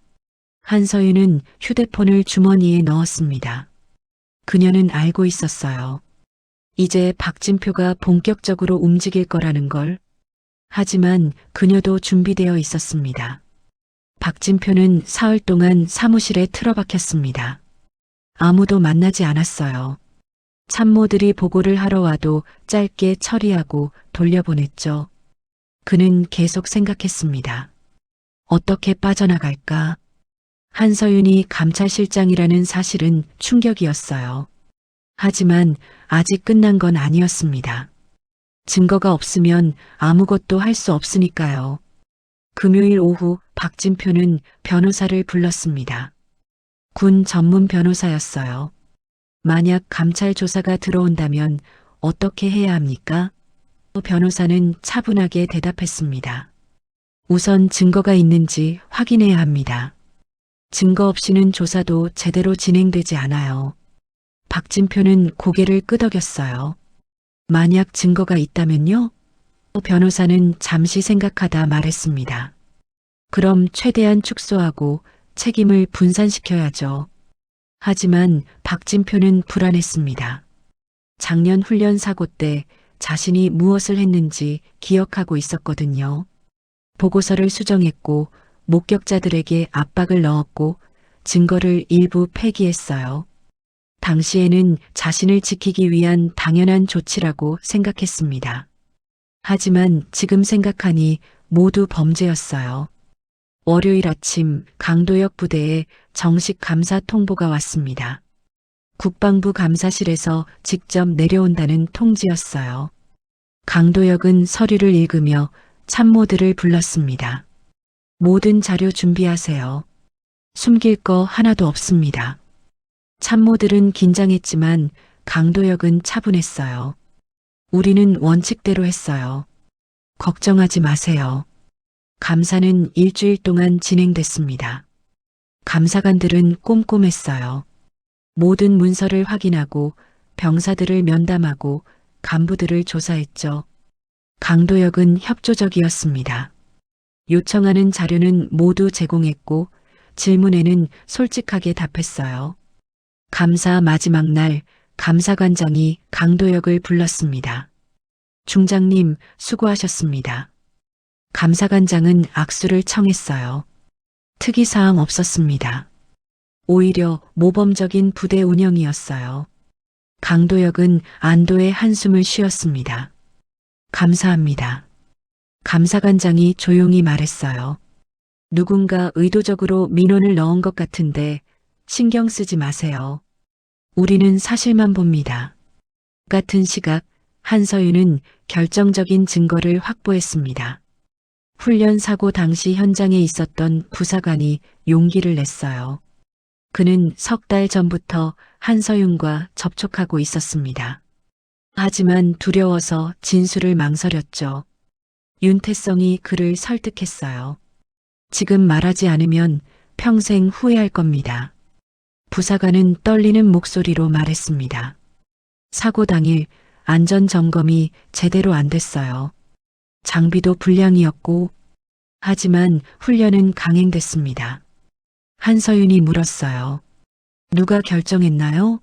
한서윤은 휴대폰을 주머니에 넣었습니다. 그녀는 알고 있었어요. 이제 박진표가 본격적으로 움직일 거라는 걸. 하지만 그녀도 준비되어 있었습니다. 박진표는 사흘 동안 사무실에 틀어박혔습니다. 아무도 만나지 않았어요. 참모들이 보고를 하러 와도 짧게 처리하고 돌려보냈죠. 그는 계속 생각했습니다. 어떻게 빠져나갈까? 한서윤이 감찰실장이라는 사실은 충격이었어요. 하지만 아직 끝난 건 아니었습니다. 증거가 없으면 아무것도 할 수 없으니까요. 금요일 오후 박진표는 변호사를 불렀습니다. 군 전문 변호사였어요. 만약 감찰 조사가 들어온다면 어떻게 해야 합니까? 변호사는 차분하게 대답했습니다. 우선 증거가 있는지 확인해야 합니다. 증거 없이는 조사도 제대로 진행되지 않아요. 박진표는 고개를 끄덕였어요. 만약 증거가 있다면요? 변호사는 잠시 생각하다 말했습니다. 그럼 최대한 축소하고 책임을 분산시켜야죠. 하지만 박진표는 불안했습니다. 작년 훈련 사고 때 자신이 무엇을 했는지 기억하고 있었거든요. 보고서를 수정했고 목격자들에게 압박을 넣었고 증거를 일부 폐기했어요. 당시에는 자신을 지키기 위한 당연한 조치라고 생각했습니다. 하지만 지금 생각하니 모두 범죄였어요. 월요일 아침 강도혁 부대에 정식 감사 통보가 왔습니다. 국방부 감사실에서 직접 내려온다는 통지였어요. 강도혁은 서류를 읽으며 참모들을 불렀습니다. 모든 자료 준비하세요. 숨길 거 하나도 없습니다. 참모들은 긴장했지만 강도혁은 차분했어요. 우리는 원칙대로 했어요. 걱정하지 마세요. 감사는 일주일 동안 진행됐습니다. 감사관들은 꼼꼼했어요. 모든 문서를 확인하고 병사들을 면담하고 간부들을 조사했죠. 강도혁은 협조적이었습니다. 요청하는 자료는 모두 제공했고 질문에는 솔직하게 답했어요. 감사 마지막 날 감사관장이 강도혁을 불렀습니다. 중장님, 수고하셨습니다. 감사관장은 악수를 청했어요. 특이사항 없었습니다. 오히려 모범적인 부대 운영이었어요. 강도혁은 안도의 한숨을 쉬었습니다. 감사합니다. 감사관장이 조용히 말했어요. 누군가 의도적으로 민원을 넣은 것 같은데 신경 쓰지 마세요. 우리는 사실만 봅니다. 같은 시각 한서윤은 결정적인 증거를 확보했습니다. 훈련 사고 당시 현장에 있었던 부사관이 용기를 냈어요. 그는 석 달 전부터 한서윤과 접촉하고 있었습니다. 하지만 두려워서 진술을 망설였죠. 윤태성이 그를 설득했어요. 지금 말하지 않으면 평생 후회할 겁니다. 부사관은 떨리는 목소리로 말했습니다. 사고 당일 안전점검이 제대로 안 됐어요. 장비도 불량이었고, 하지만 훈련은 강행됐습니다. 한서윤이 물었어요. 누가 결정했나요?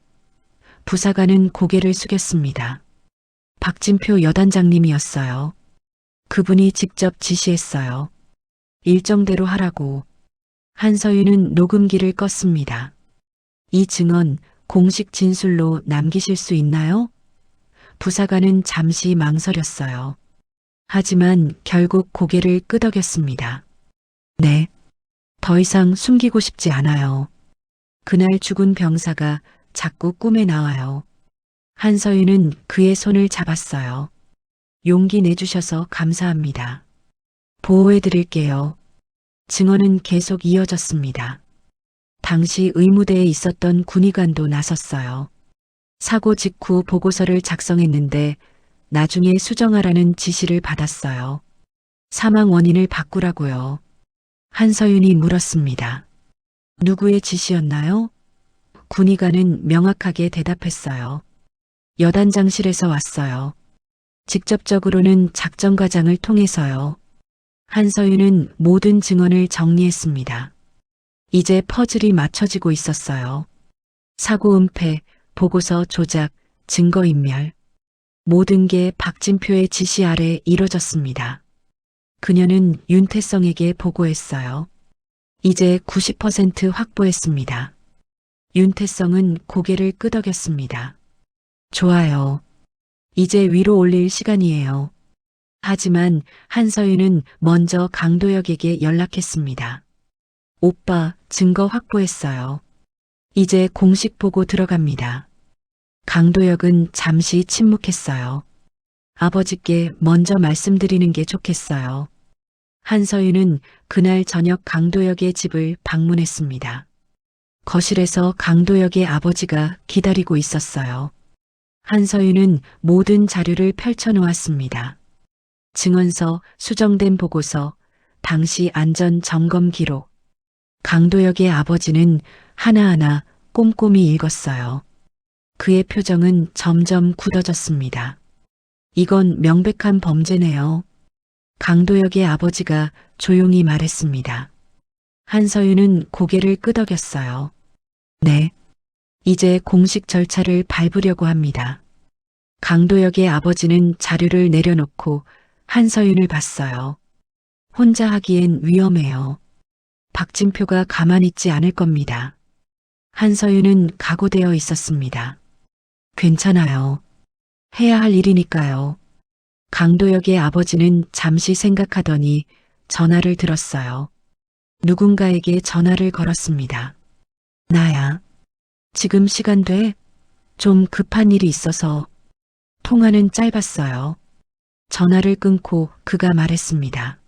부사관은 고개를 숙였습니다. 박진표 여단장님이었어요. 그분이 직접 지시했어요. 일정대로 하라고. 한서윤은 녹음기를 껐습니다. 이 증언 공식 진술로 남기실 수 있나요? 부사관은 잠시 망설였어요. 하지만 결국 고개를 끄덕였습니다. 네. 더 이상 숨기고 싶지 않아요. 그날 죽은 병사가 자꾸 꿈에 나와요. 한서윤은 그의 손을 잡았어요. 용기 내주셔서 감사합니다. 보호해 드릴게요. 증언은 계속 이어졌습니다. 당시 의무대에 있었던 군의관도 나섰어요. 사고 직후 보고서를 작성했는데 나중에 수정하라는 지시를 받았어요. 사망 원인을 바꾸라고요. 한서윤이 물었습니다. 누구의 지시였나요? 군의관은 명확하게 대답했어요. 여단장실에서 왔어요. 직접적으로는 작전과장을 통해서요. 한서윤은 모든 증언을 정리했습니다. 이제 퍼즐이 맞춰지고 있었어요. 사고 은폐, 보고서 조작, 증거인멸. 모든 게 박진표의 지시 아래 이뤄졌습니다. 그녀는 윤태성에게 보고했어요. 이제 90% 확보했습니다. 윤태성은 고개를 끄덕였습니다. 좋아요. 이제 위로 올릴 시간이에요. 하지만 한서윤은 먼저 강도혁에게 연락했습니다. 오빠, 증거 확보했어요. 이제 공식 보고 들어갑니다. 강도혁은 잠시 침묵했어요. 아버지께 먼저 말씀드리는 게 좋겠어요. 한서윤은 그날 저녁 강도혁의 집을 방문했습니다. 거실에서 강도혁의 아버지가 기다리고 있었어요. 한서윤은 모든 자료를 펼쳐놓았습니다. 증언서, 수정된 보고서, 당시 안전 점검 기록. 강도혁의 아버지는 하나하나 꼼꼼히 읽었어요. 그의 표정은 점점 굳어졌습니다. 이건 명백한 범죄네요. 강도혁의 아버지가 조용히 말했습니다. 한서윤은 고개를 끄덕였어요. 네. 이제 공식 절차를 밟으려고 합니다. 강도혁의 아버지는 자료를 내려놓고 한서윤을 봤어요. 혼자 하기엔 위험해요. 박진표가 가만히 있지 않을 겁니다. 한서윤은 각오되어 있었습니다. 괜찮아요. 해야 할 일이니까요. 강도혁의 아버지는 잠시 생각하더니 전화를 들었어요. 누군가에게 전화를 걸었습니다. 나야. 지금 시간 돼? 좀 급한 일이 있어서. 통화는 짧았어요. 전화를 끊고 그가 말했습니다.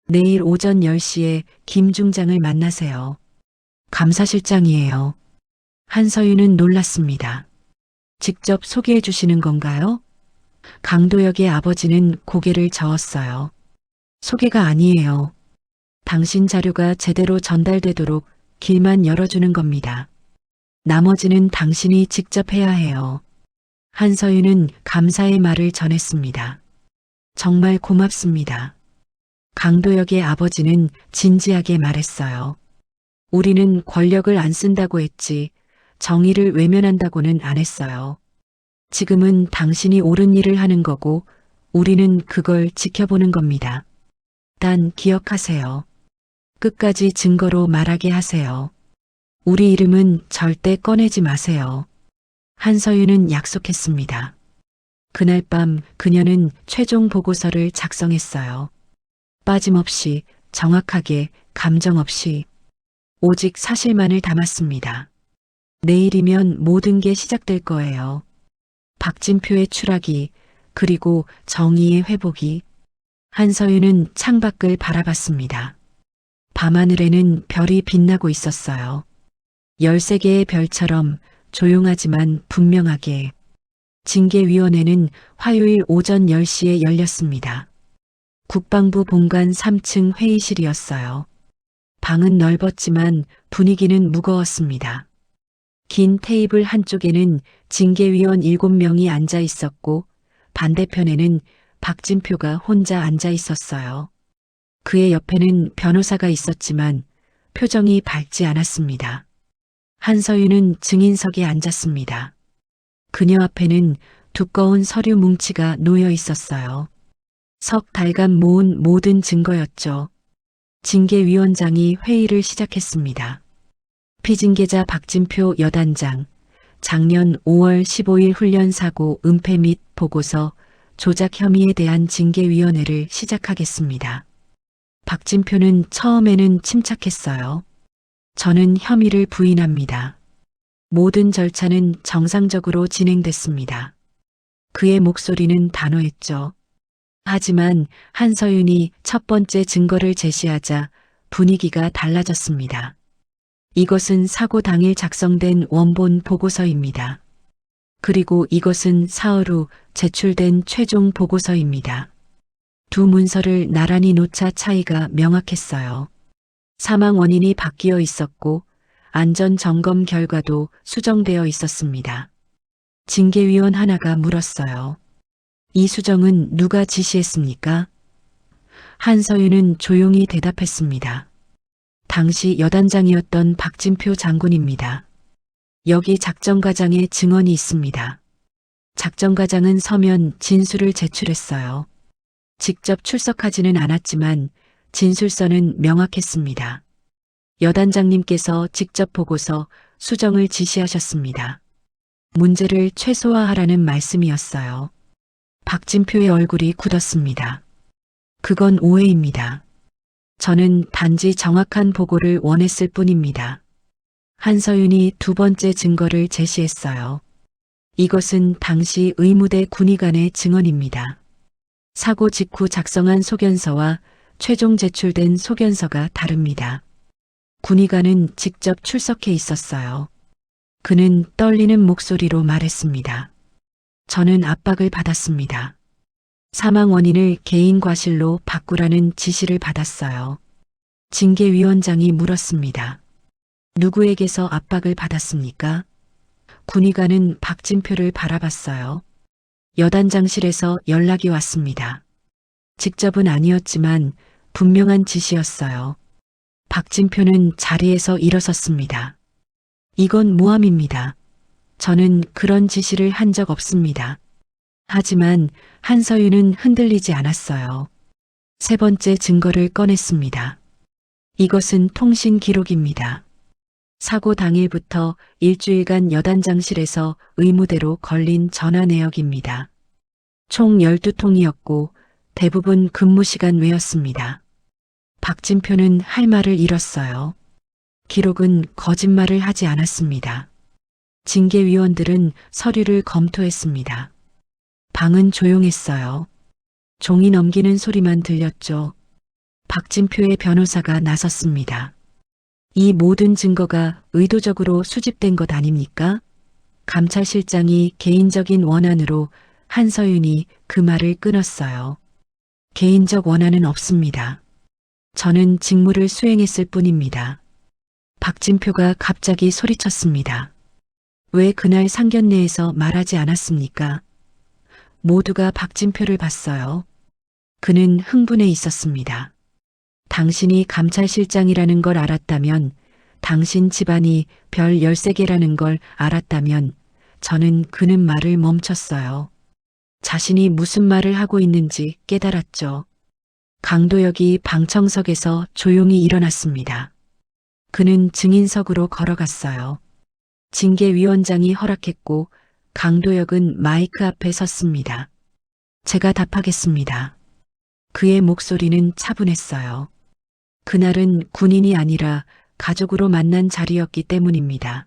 내일 오전 10시에 김 중장을 만나세요. 감사실장이에요. 한서윤은 놀랐습니다. 직접 소개해 주시는 건가요? 강도혁의 아버지는 고개를 저었어요. 소개가 아니에요. 당신 자료가 제대로 전달되도록 길만 열어주는 겁니다. 나머지는 당신이 직접 해야 해요. 한서윤은 감사의 말을 전했습니다. 정말 고맙습니다. 강도혁의 아버지는 진지하게 말했어요. 우리는 권력을 안 쓴다고 했지 정의를 외면한다고는 안 했어요. 지금은 당신이 옳은 일을 하는 거고 우리는 그걸 지켜보는 겁니다. 단 기억하세요. 끝까지 증거로 말하게 하세요. 우리 이름은 절대 꺼내지 마세요. 한서윤은 약속했습니다. 그날 밤 그녀는 최종 보고서를 작성했어요. 빠짐없이, 정확하게, 감정 없이, 오직 사실만을 담았습니다. 내일이면 모든 게 시작될 거예요. 박진표의 추락이, 그리고 정의의 회복이. 한서윤은 창밖을 바라봤습니다. 밤하늘에는 별이 빛나고 있었어요. 13개의 별처럼 조용하지만 분명하게. 징계위원회는 화요일 오전 10시에 열렸습니다. 국방부 본관 3층 회의실이었어요. 방은 넓었지만 분위기는 무거웠습니다. 긴 테이블 한쪽에는 징계위원 7명이 앉아 있었고 반대편에는 박진표가 혼자 앉아 있었어요. 그의 옆에는 변호사가 있었지만 표정이 밝지 않았습니다. 한서윤은 증인석에 앉았습니다. 그녀 앞에는 두꺼운 서류 뭉치가 놓여 있었어요. 석 달간 모은 모든 증거였죠. 징계위원장이 회의를 시작했습니다. 피징계자 박진표 여단장, 작년 5월 15일 훈련 사고 은폐 및 보고서 조작 혐의에 대한 징계위원회를 시작하겠습니다. 박진표는 처음에는 침착했어요. 저는 혐의를 부인합니다. 모든 절차는 정상적으로 진행됐습니다. 그의 목소리는 단호했죠. 하지만 한서윤이 첫 번째 증거를 제시하자 분위기가 달라졌습니다. 이것은 사고 당일 작성된 원본 보고서입니다. 그리고 이것은 사흘 후 제출된 최종 보고서입니다. 두 문서를 나란히 놓자 차이가 명확했어요. 사망 원인이 바뀌어 있었고 안전 점검 결과도 수정되어 있었습니다. 징계위원 하나가 물었어요. 이 수정은 누가 지시했습니까? 한서윤은 조용히 대답했습니다. 당시 여단장이었던 박진표 장군입니다. 여기 작전과장의 증언이 있습니다. 작전과장은 서면 진술을 제출했어요. 직접 출석하지는 않았지만 진술서는 명확했습니다. 여단장님께서 직접 보고서 수정을 지시하셨습니다. 문제를 최소화하라는 말씀이었어요. 박진표의 얼굴이 굳었습니다. 그건 오해입니다. 저는 단지 정확한 보고를 원했을 뿐입니다. 한서윤이 두 번째 증거를 제시했어요. 이것은 당시 의무대 군의관의 증언입니다. 사고 직후 작성한 소견서와 최종 제출된 소견서가 다릅니다. 군의관은 직접 출석해 있었어요. 그는 떨리는 목소리로 말했습니다. 저는 압박을 받았습니다. 사망 원인을 개인 과실로 바꾸라는 지시를 받았어요. 징계위원장이 물었습니다. 누구에게서 압박을 받았습니까? 군의관은 박진표를 바라봤어요. 여단장실에서 연락이 왔습니다. 직접은 아니었지만 분명한 지시였어요. 박진표는 자리에서 일어섰습니다. 이건 모함입니다. 저는 그런 지시를 한 적 없습니다. 하지만 한서윤은 흔들리지 않았어요. 세 번째 증거를 꺼냈습니다. 이것은 통신 기록입니다. 사고 당일부터 일주일간 여단장실에서 의무대로 걸린 전화 내역입니다. 총 12통이었고 대부분 근무 시간 외였습니다. 박진표는 할 말을 잃었어요. 기록은 거짓말을 하지 않았습니다. 징계위원들은 서류를 검토했습니다. 방은 조용했어요. 종이 넘기는 소리만 들렸죠. 박진표의 변호사가 나섰습니다. 이 모든 증거가 의도적으로 수집된 것 아닙니까? 감찰실장이 개인적인 원한으로 한서윤이 그 말을 끊었어요. 개인적 원한은 없습니다. 저는 직무를 수행했을 뿐입니다. 박진표가 갑자기 소리쳤습니다. 왜 그날 상견례에서 말하지 않았습니까? 모두가 박진표를 봤어요. 그는 흥분해 있었습니다. 당신이 감찰실장이라는 걸 알았다면, 당신 집안이 별 13개라는 걸 알았다면 저는 그는 말을 멈췄어요. 자신이 무슨 말을 하고 있는지 깨달았죠. 강도혁이 방청석에서 조용히 일어났습니다. 그는 증인석으로 걸어갔어요. 징계위원장이 허락했고 강도혁은 마이크 앞에 섰습니다. 제가 답하겠습니다. 그의 목소리는 차분했어요. 그날은 군인이 아니라 가족으로 만난 자리였기 때문입니다.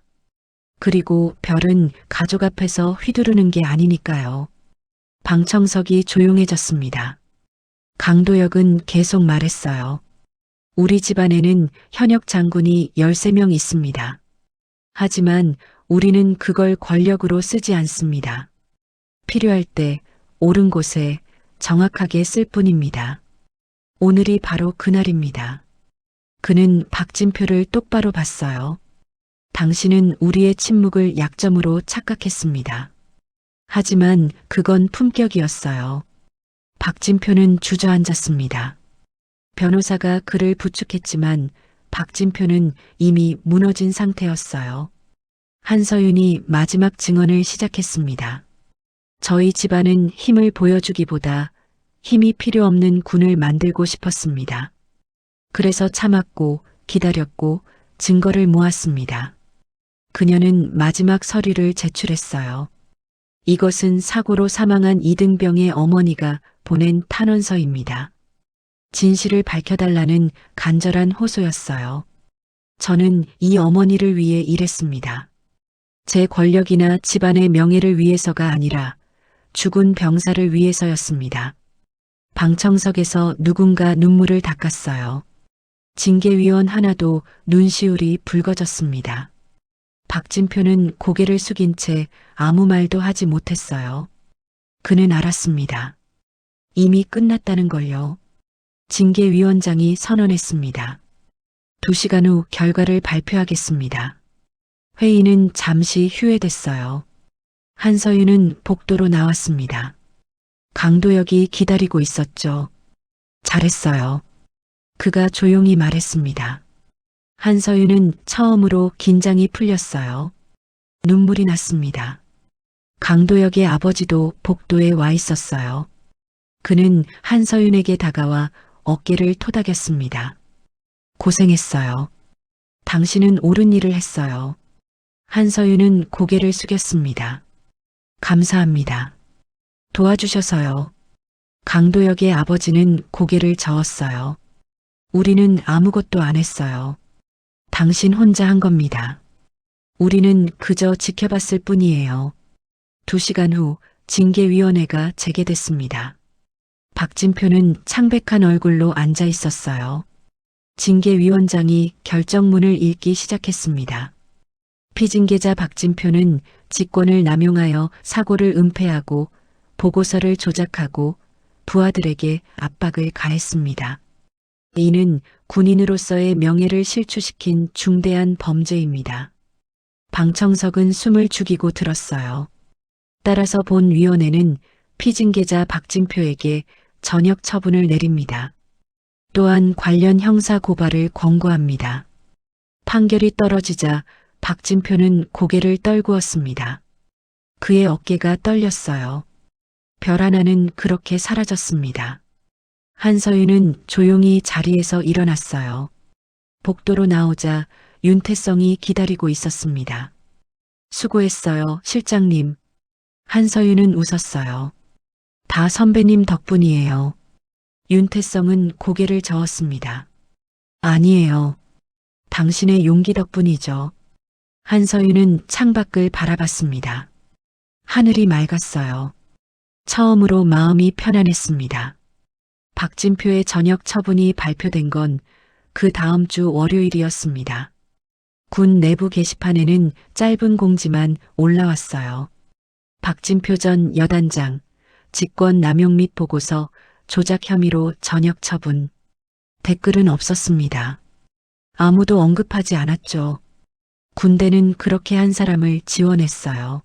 그리고 별은 가족 앞에서 휘두르는 게 아니니까요. 방청석이 조용해졌습니다. 강도혁은 계속 말했어요. 우리 집안에는 현역 장군이 13명 있습니다. 하지만 우리는 그걸 권력으로 쓰지 않습니다. 필요할 때 옳은 곳에 정확하게 쓸 뿐입니다. 오늘이 바로 그날입니다. 그는 박진표를 똑바로 봤어요. 당신은 우리의 침묵을 약점으로 착각했습니다. 하지만 그건 품격이었어요. 박진표는 주저앉았습니다. 변호사가 그를 부축했지만 박진표는 이미 무너진 상태였어요. 한서윤이 마지막 증언을 시작했습니다. 저희 집안은 힘을 보여주기보다 힘이 필요 없는 군을 만들고 싶었습니다. 그래서 참았고 기다렸고 증거를 모았습니다. 그녀는 마지막 서류를 제출했어요. 이것은 사고로 사망한 이등병의 어머니가 보낸 탄원서입니다. 진실을 밝혀달라는 간절한 호소였어요. 저는 이 어머니를 위해 일했습니다. 제 권력이나 집안의 명예를 위해서가 아니라 죽은 병사를 위해서였습니다. 방청석에서 누군가 눈물을 닦았어요. 징계위원 하나도 눈시울이 붉어졌습니다. 박진표는 고개를 숙인 채 아무 말도 하지 못했어요. 그는 알았습니다. 이미 끝났다는 걸요. 징계위원장이 선언했습니다. 2시간 후 결과를 발표하겠습니다. 회의는 잠시 휴회됐어요. 한서윤은 복도로 나왔습니다. 강도혁이 기다리고 있었죠. 잘했어요. 그가 조용히 말했습니다. 한서윤은 처음으로 긴장이 풀렸어요. 눈물이 났습니다. 강도혁의 아버지도 복도에 와 있었어요. 그는 한서윤에게 다가와 어깨를 토닥였습니다. 고생했어요. 당신은 옳은 일을 했어요. 한서윤은 고개를 숙였습니다. 감사합니다. 도와주셔서요. 강도혁의 아버지는 고개를 저었어요. 우리는 아무것도 안 했어요. 당신 혼자 한 겁니다. 우리는 그저 지켜봤을 뿐이에요. 2시간 후 징계위원회가 재개됐습니다. 박진표는 창백한 얼굴로 앉아 있었어요. 징계위원장이 결정문을 읽기 시작했습니다. 피징계자 박진표는 직권을 남용하여 사고를 은폐하고 보고서를 조작하고 부하들에게 압박을 가했습니다. 이는 군인으로서의 명예를 실추시킨 중대한 범죄입니다. 방청석은 숨을 죽이고 들었어요. 따라서 본위원회는 피징계자 박진표에게 전역 처분을 내립니다. 또한 관련 형사 고발을 권고합니다. 판결이 떨어지자 박진표는 고개를 떨구었습니다. 그의 어깨가 떨렸어요. 별 하나는 그렇게 사라졌습니다. 한서윤은 조용히 자리에서 일어났어요. 복도로 나오자 윤태성이 기다리고 있었습니다. 수고했어요, 실장님. 한서윤은 웃었어요. 다 선배님 덕분이에요. 윤태성은 고개를 저었습니다. 아니에요. 당신의 용기 덕분이죠. 한서윤은 창밖을 바라봤습니다. 하늘이 맑았어요. 처음으로 마음이 편안했습니다. 박진표의 전역 처분이 발표된 건 그 다음 주 월요일이었습니다. 군 내부 게시판에는 짧은 공지만 올라왔어요. 박진표 전 여단장, 직권 남용 및 보고서 조작 혐의로 전역 처분. 댓글은 없었습니다. 아무도 언급하지 않았죠. 군대는 그렇게 한 사람을 지원했어요.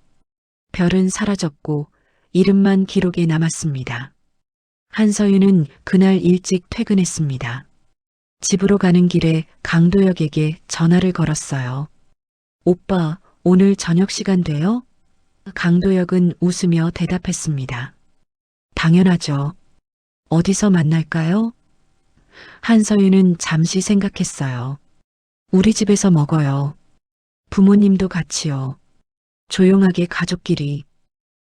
별은 사라졌고 이름만 기록에 남았습니다. 한서윤은 그날 일찍 퇴근했습니다. 집으로 가는 길에 강도혁에게 전화를 걸었어요. 오빠, 오늘 저녁 시간 돼요? 강도혁은 웃으며 대답했습니다. 당연하죠. 어디서 만날까요? 한서윤은 잠시 생각했어요. 우리 집에서 먹어요. 부모님도 같이요. 조용하게 가족끼리.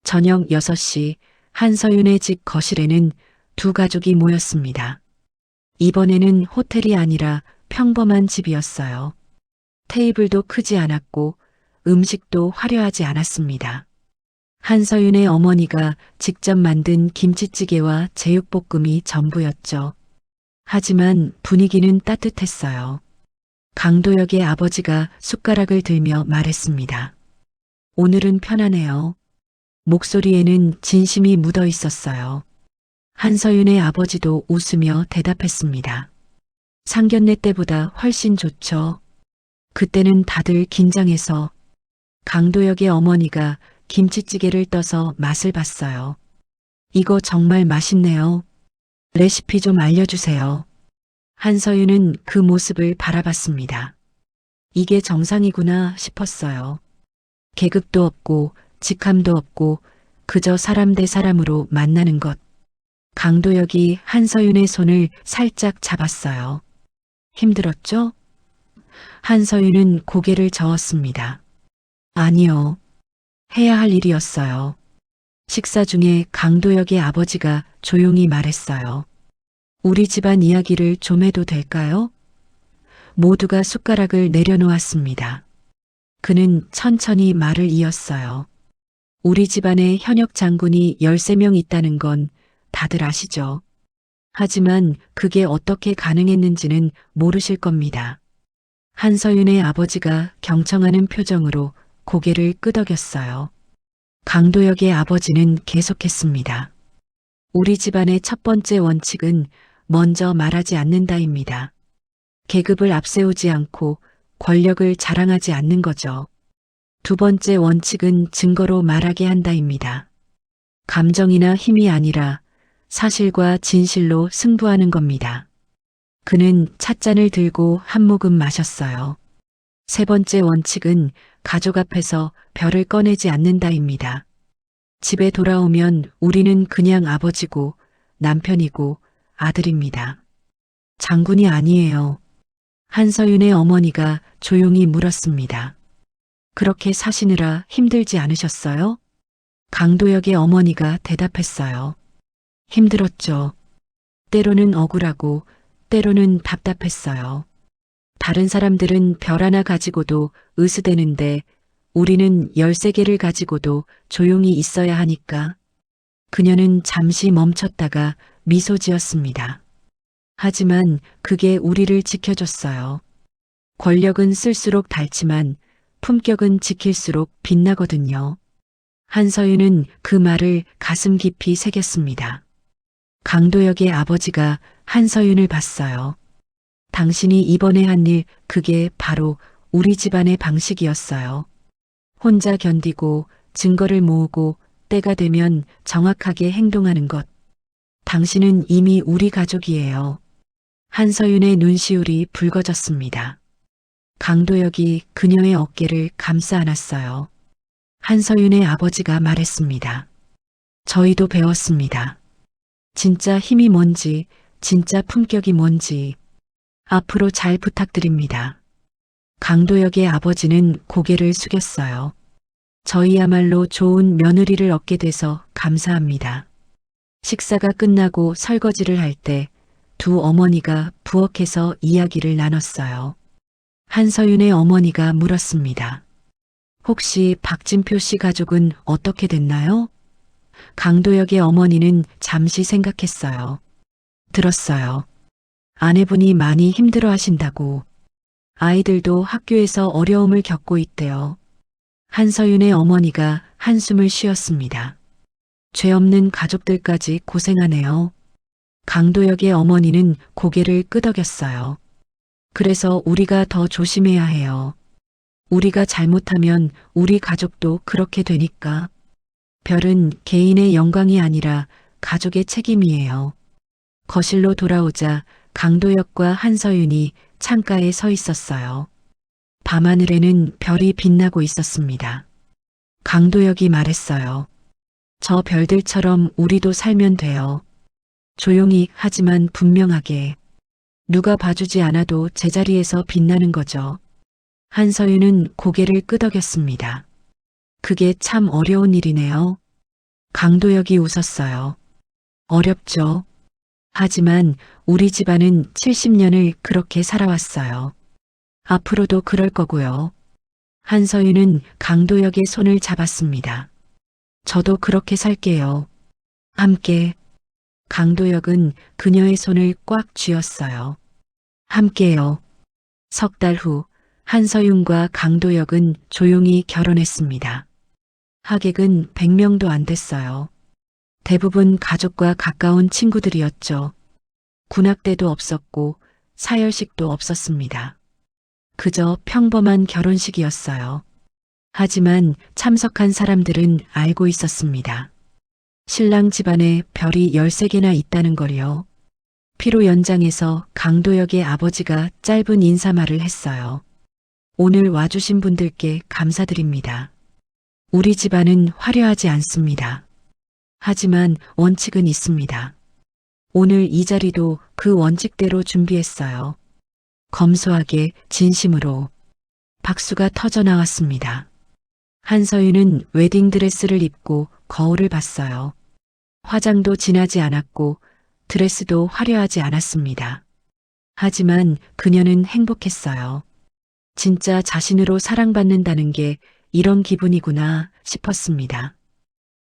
저녁 6시 한서윤의 집 거실에는 두 가족이 모였습니다. 이번에는 호텔이 아니라 평범한 집이었어요. 테이블도 크지 않았고 음식도 화려하지 않았습니다. 한서윤의 어머니가 직접 만든 김치찌개와 제육볶음이 전부였죠. 하지만 분위기는 따뜻했어요. 강도혁의 아버지가 숟가락을 들며 말했습니다. 오늘은 편하네요. 목소리에는 진심이 묻어 있었어요. 한서윤의 아버지도 웃으며 대답했습니다. 상견례 때보다 훨씬 좋죠. 그때는 다들 긴장해서 강도혁의 어머니가 김치찌개를 떠서 맛을 봤어요. 이거 정말 맛있네요. 레시피 좀 알려주세요. 한서윤은 그 모습을 바라봤습니다. 이게 정상이구나 싶었어요. 계급도 없고 직함도 없고 그저 사람 대 사람으로 만나는 것. 강도혁이 한서윤의 손을 살짝 잡았어요. 힘들었죠? 한서윤은 고개를 저었습니다. 아니요. 해야 할 일이었어요. 식사 중에 강도혁의 아버지가 조용히 말했어요. 우리 집안 이야기를 좀 해도 될까요? 모두가 숟가락을 내려놓았습니다. 그는 천천히 말을 이었어요. 우리 집안에 현역 장군이 13명 있다는 건 다들 아시죠? 하지만 그게 어떻게 가능했는지는 모르실 겁니다. 한서윤의 아버지가 경청하는 표정으로 고개를 끄덕였어요. 강도혁의 아버지는 계속했습니다. 우리 집안의 첫 번째 원칙은 먼저 말하지 않는다입니다. 계급을 앞세우지 않고 권력을 자랑하지 않는 거죠. 두 번째 원칙은 증거로 말하게 한다입니다. 감정이나 힘이 아니라 사실과 진실로 승부하는 겁니다. 그는 찻잔을 들고 한 모금 마셨어요. 세 번째 원칙은 가족 앞에서 별을 꺼내지 않는다입니다. 집에 돌아오면 우리는 그냥 아버지고 남편이고 아들입니다. 장군이 아니에요. 한서윤의 어머니가 조용히 물었습니다. 그렇게 사시느라 힘들지 않으셨어요? 강도혁의 어머니가 대답했어요. 힘들었죠. 때로는 억울하고 때로는 답답했어요. 다른 사람들은 별 하나 가지고도 으스대는데 우리는 13개를 가지고도 조용히 있어야 하니까. 그녀는 잠시 멈췄다가 미소 지었습니다. 하지만 그게 우리를 지켜줬어요. 권력은 쓸수록 닳지만 품격은 지킬수록 빛나거든요. 한서윤은 그 말을 가슴 깊이 새겼습니다. 강도혁의 아버지가 한서윤을 봤어요. 당신이 이번에 한 일, 그게 바로 우리 집안의 방식이었어요. 혼자 견디고 증거를 모으고 때가 되면 정확하게 행동하는 것. 당신은 이미 우리 가족이에요. 한서윤의 눈시울이 붉어졌습니다. 강도혁이 그녀의 어깨를 감싸 안았어요. 한서윤의 아버지가 말했습니다. 저희도 배웠습니다. 진짜 힘이 뭔지, 진짜 품격이 뭔지. 앞으로 잘 부탁드립니다. 강도혁의 아버지는 고개를 숙였어요. 저희야말로 좋은 며느리를 얻게 돼서 감사합니다. 식사가 끝나고 설거지를 할 때 두 어머니가 부엌에서 이야기를 나눴어요. 한서윤의 어머니가 물었습니다. 혹시 박진표 씨 가족은 어떻게 됐나요? 강도혁의 어머니는 잠시 생각했어요. 들었어요. 아내분이 많이 힘들어 하신다고. 아이들도 학교에서 어려움을 겪고 있대요. 한서윤의 어머니가 한숨을 쉬었습니다. 죄 없는 가족들까지 고생하네요. 강도혁의 어머니는 고개를 끄덕였어요. 그래서 우리가 더 조심해야 해요. 우리가 잘못하면 우리 가족도 그렇게 되니까. 별은 개인의 영광이 아니라 가족의 책임이에요. 거실로 돌아오자 강도혁과 한서윤이 창가에 서 있었어요. 밤하늘에는 별이 빛나고 있었습니다. 강도혁이 말했어요. 저 별들처럼 우리도 살면 돼요. 조용히 하지만 분명하게. 누가 봐주지 않아도 제자리에서 빛나는 거죠. 한서윤은 고개를 끄덕였습니다. 그게 참 어려운 일이네요. 강도혁이 웃었어요. 어렵죠. 하지만 우리 집안은 70년을 그렇게 살아왔어요. 앞으로도 그럴 거고요. 한서윤은 강도혁의 손을 잡았습니다. 저도 그렇게 살게요. 함께. 강도혁은 그녀의 손을 꽉 쥐었어요. 함께요. 석 달 후 한서윤과 강도혁은 조용히 결혼했습니다. 하객은 100명도 안 됐어요. 대부분 가족과 가까운 친구들이었죠. 군악대도 없었고 사열식도 없었습니다. 그저 평범한 결혼식이었어요. 하지만 참석한 사람들은 알고 있었습니다. 신랑 집안에 별이 13개나 있다는 걸요. 피로 연장해서 강도혁의 아버지가 짧은 인사말을 했어요. 오늘 와주신 분들께 감사드립니다. 우리 집안은 화려하지 않습니다. 하지만 원칙은 있습니다. 오늘 이 자리도 그 원칙대로 준비했어요. 검소하게 진심으로 박수가 터져 나왔습니다. 한서윤은 웨딩드레스를 입고 거울을 봤어요. 화장도 진하지 않았고 드레스도 화려하지 않았습니다. 하지만 그녀는 행복했어요. 진짜 자신으로 사랑받는다는 게 이런 기분이구나 싶었습니다.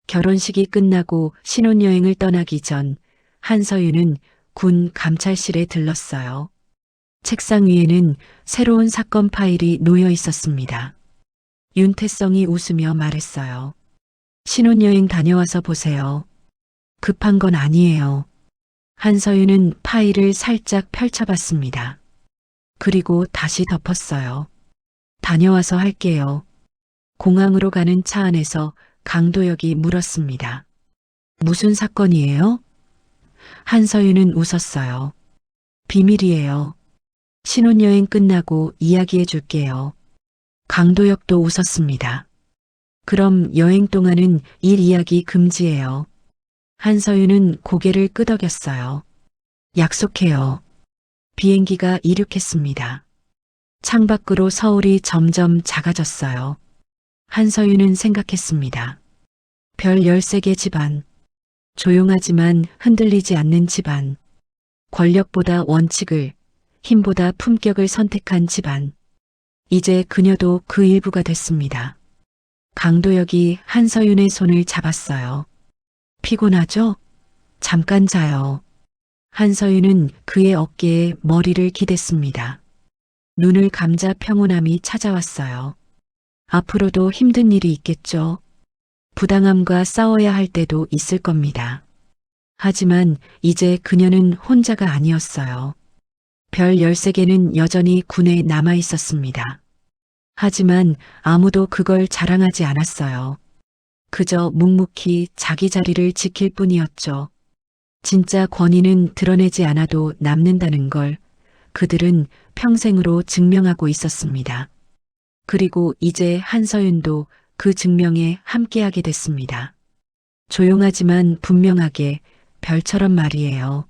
결혼식이 끝나고 신혼여행을 떠나기 전 한서윤은 군 감찰실에 들렀어요. 책상 위에는 새로운 사건 파일이 놓여 있었습니다. 윤태성이 웃으며 말했어요. 신혼여행 다녀와서 보세요. 급한 건 아니에요. 한서윤은 파일을 살짝 펼쳐봤습니다. 그리고 다시 덮었어요. 다녀와서 할게요. 공항으로 가는 차 안에서 강도혁이 물었습니다. 무슨 사건이에요? 한서윤은 웃었어요. 비밀이에요. 신혼여행 끝나고 이야기해 줄게요. 강도혁도 웃었습니다. 그럼 여행 동안은 일 이야기 금지예요. 한서윤은 고개를 끄덕였어요. 약속해요. 비행기가 이륙했습니다. 창밖으로 서울이 점점 작아졌어요. 한서윤은 생각했습니다. 별 13개 집안. 조용하지만 흔들리지 않는 집안. 권력보다 원칙을, 힘보다 품격을 선택한 집안. 이제 그녀도 그 일부가 됐습니다. 강도혁이 한서윤의 손을 잡았어요. 피곤하죠? 잠깐 자요. 한서윤은 그의 어깨에 머리를 기댔습니다. 눈을 감자 평온함이 찾아왔어요. 앞으로도 힘든 일이 있겠죠. 부당함과 싸워야 할 때도 있을 겁니다. 하지만 이제 그녀는 혼자가 아니었어요. 별 13개는 여전히 군에 남아 있었습니다. 하지만 아무도 그걸 자랑하지 않았어요. 그저 묵묵히 자기 자리를 지킬 뿐이었죠. 진짜 권위는 드러내지 않아도 남는다는 걸 그들은 평생으로 증명하고 있었습니다. 그리고 이제 한서윤도 그 증명에 함께하게 됐습니다. 조용하지만 분명하게 별처럼 말이에요.